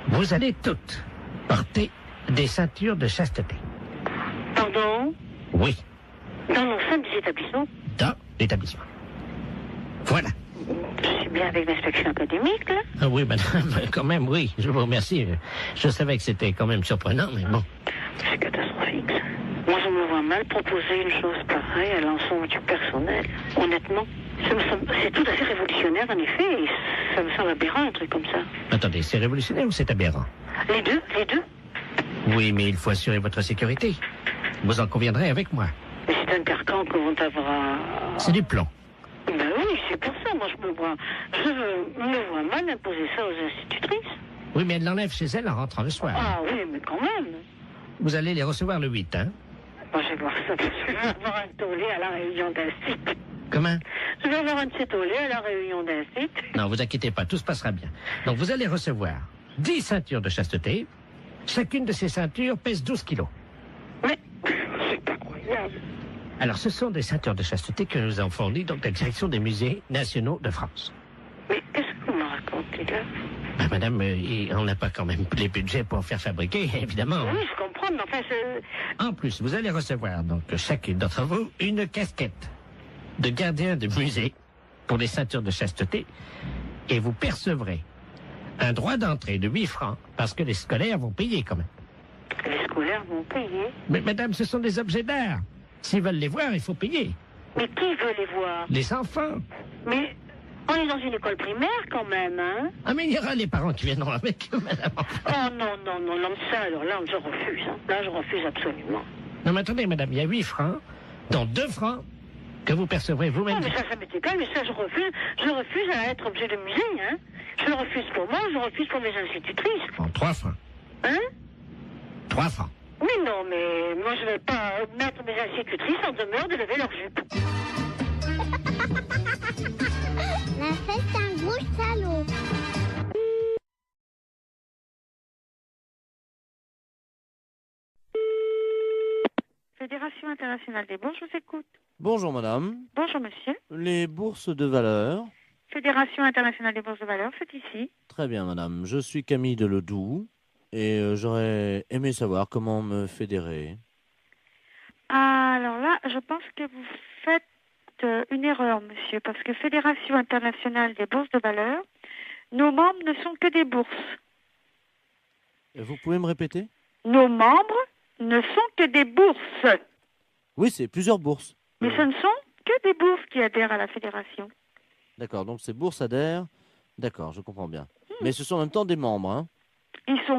Vous allez toutes porter des ceintures de chasteté. Pardon? Oui, Dans l'ensemble des établissements? dans l'établissement. Voilà. Je suis bien avec l'inspection académique, là? Ah oui, madame, quand même, oui, je vous remercie. Je savais que c'était quand même surprenant, mais bon. C'est catastrophique, ça. Moi, je me vois mal proposer une chose pareille à l'ensemble du personnel. Honnêtement, c'est tout à fait révolutionnaire, en effet. Et ça me semble aberrant, un truc comme ça. Attendez, c'est révolutionnaire ou c'est aberrant? Les deux? Oui, mais il faut assurer votre sécurité. Vous en conviendrez avec moi. Mais c'est un carcan que vont avoir... C'est du plomb. Ben oui, c'est pour ça, moi, je me vois mal imposer ça aux institutrices. Oui, mais elle l'enlève chez elle en rentrant le soir. Ah oui, mais quand même. Vous allez les recevoir le 8, hein? Moi, je vais voir ça, je vais avoir un tollé à la réunion d'un site. Comment? Je vais avoir un petit tollé à la réunion d'un site. Non, vous inquiétez pas, tout se passera bien. Donc, vous allez recevoir 10 ceintures de chasteté. Chacune de ces ceintures pèse 12 kilos. Mais c'est incroyable. Alors, ce sont des ceintures de chasteté que nous avons fournies donc la direction des musées nationaux de France. Mais qu'est-ce que vous me racontez là? Ben, madame, on n'a pas quand même les budgets pour faire fabriquer, évidemment. Oui, je comprends, mais enfin, En plus, vous allez recevoir, donc, chacune d'entre vous, une casquette de gardien de musée pour les ceintures de chasteté. Et vous percevrez un droit d'entrée de 8 francs parce que les scolaires vont payer quand même. Les scolaires vont payer? Mais madame, ce sont des objets d'art. S'ils veulent les voir, il faut payer. Mais qui veut les voir? Les enfants. Mais on est dans une école primaire quand même, hein? Ah, mais il y aura les parents qui viendront avec eux, madame. Oh non, ça, alors là, je refuse. Hein. Là, je refuse absolument. Non, mais attendez, madame, il y a 8 francs, dont 2 francs que vous percevrez vous-même. Non, mais ça m'est égal, mais ça, je refuse à être objet de musée, hein. Je le refuse pour moi, je le refuse pour mes institutrices. Bon, 3 francs. Hein? 3 francs. Mais non, mais moi, je vais pas mettre mes institutrices en demeure de lever leur jupe. La fête, c'est un gros salaud. Fédération internationale des bourses, je vous écoute. Bonjour madame. Bonjour monsieur. Les bourses de valeur. Fédération internationale des bourses de valeur, c'est ici. Très bien madame. Je suis Camille de Ledoux et j'aurais aimé savoir comment me fédérer. Alors là, je pense que vous faites une erreur, monsieur, parce que Fédération internationale des bourses de valeur, nos membres ne sont que des bourses. Vous pouvez me répéter? Nos membres ne sont que des bourses. Oui, c'est plusieurs bourses. Mais ce ne sont que des bourses qui adhèrent à la fédération. D'accord, donc ces bourses adhèrent. D'accord, je comprends bien. Mais ce sont en même temps des membres, hein? Ils sont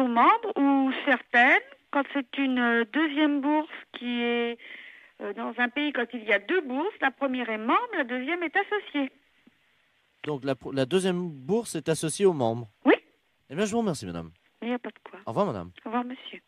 membres ou certaines, quand c'est une deuxième bourse qui est dans un pays, quand il y a 2 bourses, la première est membre, la deuxième est associée. Donc la deuxième bourse est associée aux membres? Oui. Eh bien, je vous remercie, madame. Il n'y a pas de quoi. Au revoir, madame. Au revoir, monsieur.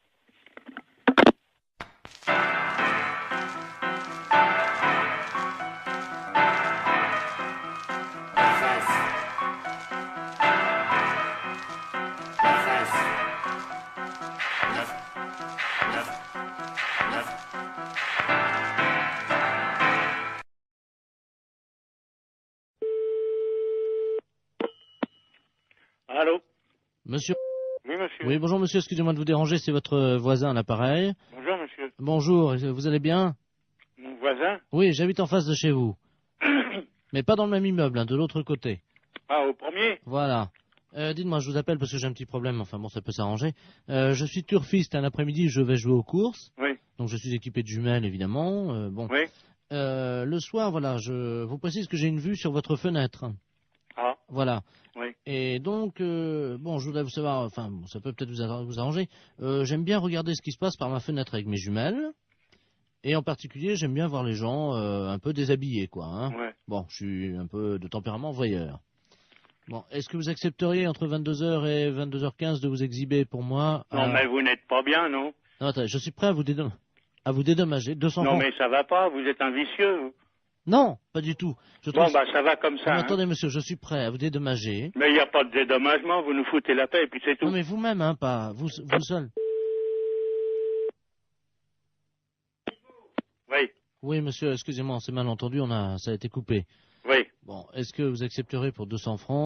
Allô? Monsieur? Oui, monsieur. Oui, bonjour monsieur, excusez-moi de vous déranger, c'est votre voisin à l'appareil. Bonjour, monsieur. Bonjour, vous allez bien? Mon voisin? Oui, j'habite en face de chez vous. Mais pas dans le même immeuble, hein, de l'autre côté. Ah, au premier? Voilà. Dites-moi, je vous appelle parce que j'ai un petit problème, enfin bon, ça peut s'arranger. Je suis turfiste, un après-midi, je vais jouer aux courses. Oui. Donc je suis équipé de jumelles, évidemment. Bon. Oui. Le soir, voilà, je vous précise que j'ai une vue sur votre fenêtre. Ah. Voilà. Oui. Et donc, bon, je voudrais vous savoir, enfin, bon, ça peut peut-être vous arranger. J'aime bien regarder ce qui se passe par ma fenêtre avec mes jumelles. Et en particulier, j'aime bien voir les gens un peu déshabillés, quoi. Hein. Ouais. Bon, je suis un peu de tempérament voyeur. Bon, est-ce que vous accepteriez entre 22h et 22h15 de vous exhiber pour moi? Non, mais vous n'êtes pas bien, non? Non, attendez, je suis prêt à vous dédommager. 200 Non, francs. mais ça va pas, vous êtes un vicieux, vous. Non, pas du tout. Bon, bah, ça va comme ça. Non, hein. attendez, monsieur, je suis prêt à vous dédommager. Mais il n'y a pas de dédommagement, vous nous foutez la paix et puis c'est tout. Non, mais vous-même, hein, pas vous seul. Oui. Oui, monsieur, excusez-moi, c'est mal entendu, ça a été coupé. Oui. Bon, est-ce que vous accepterez pour 200 francs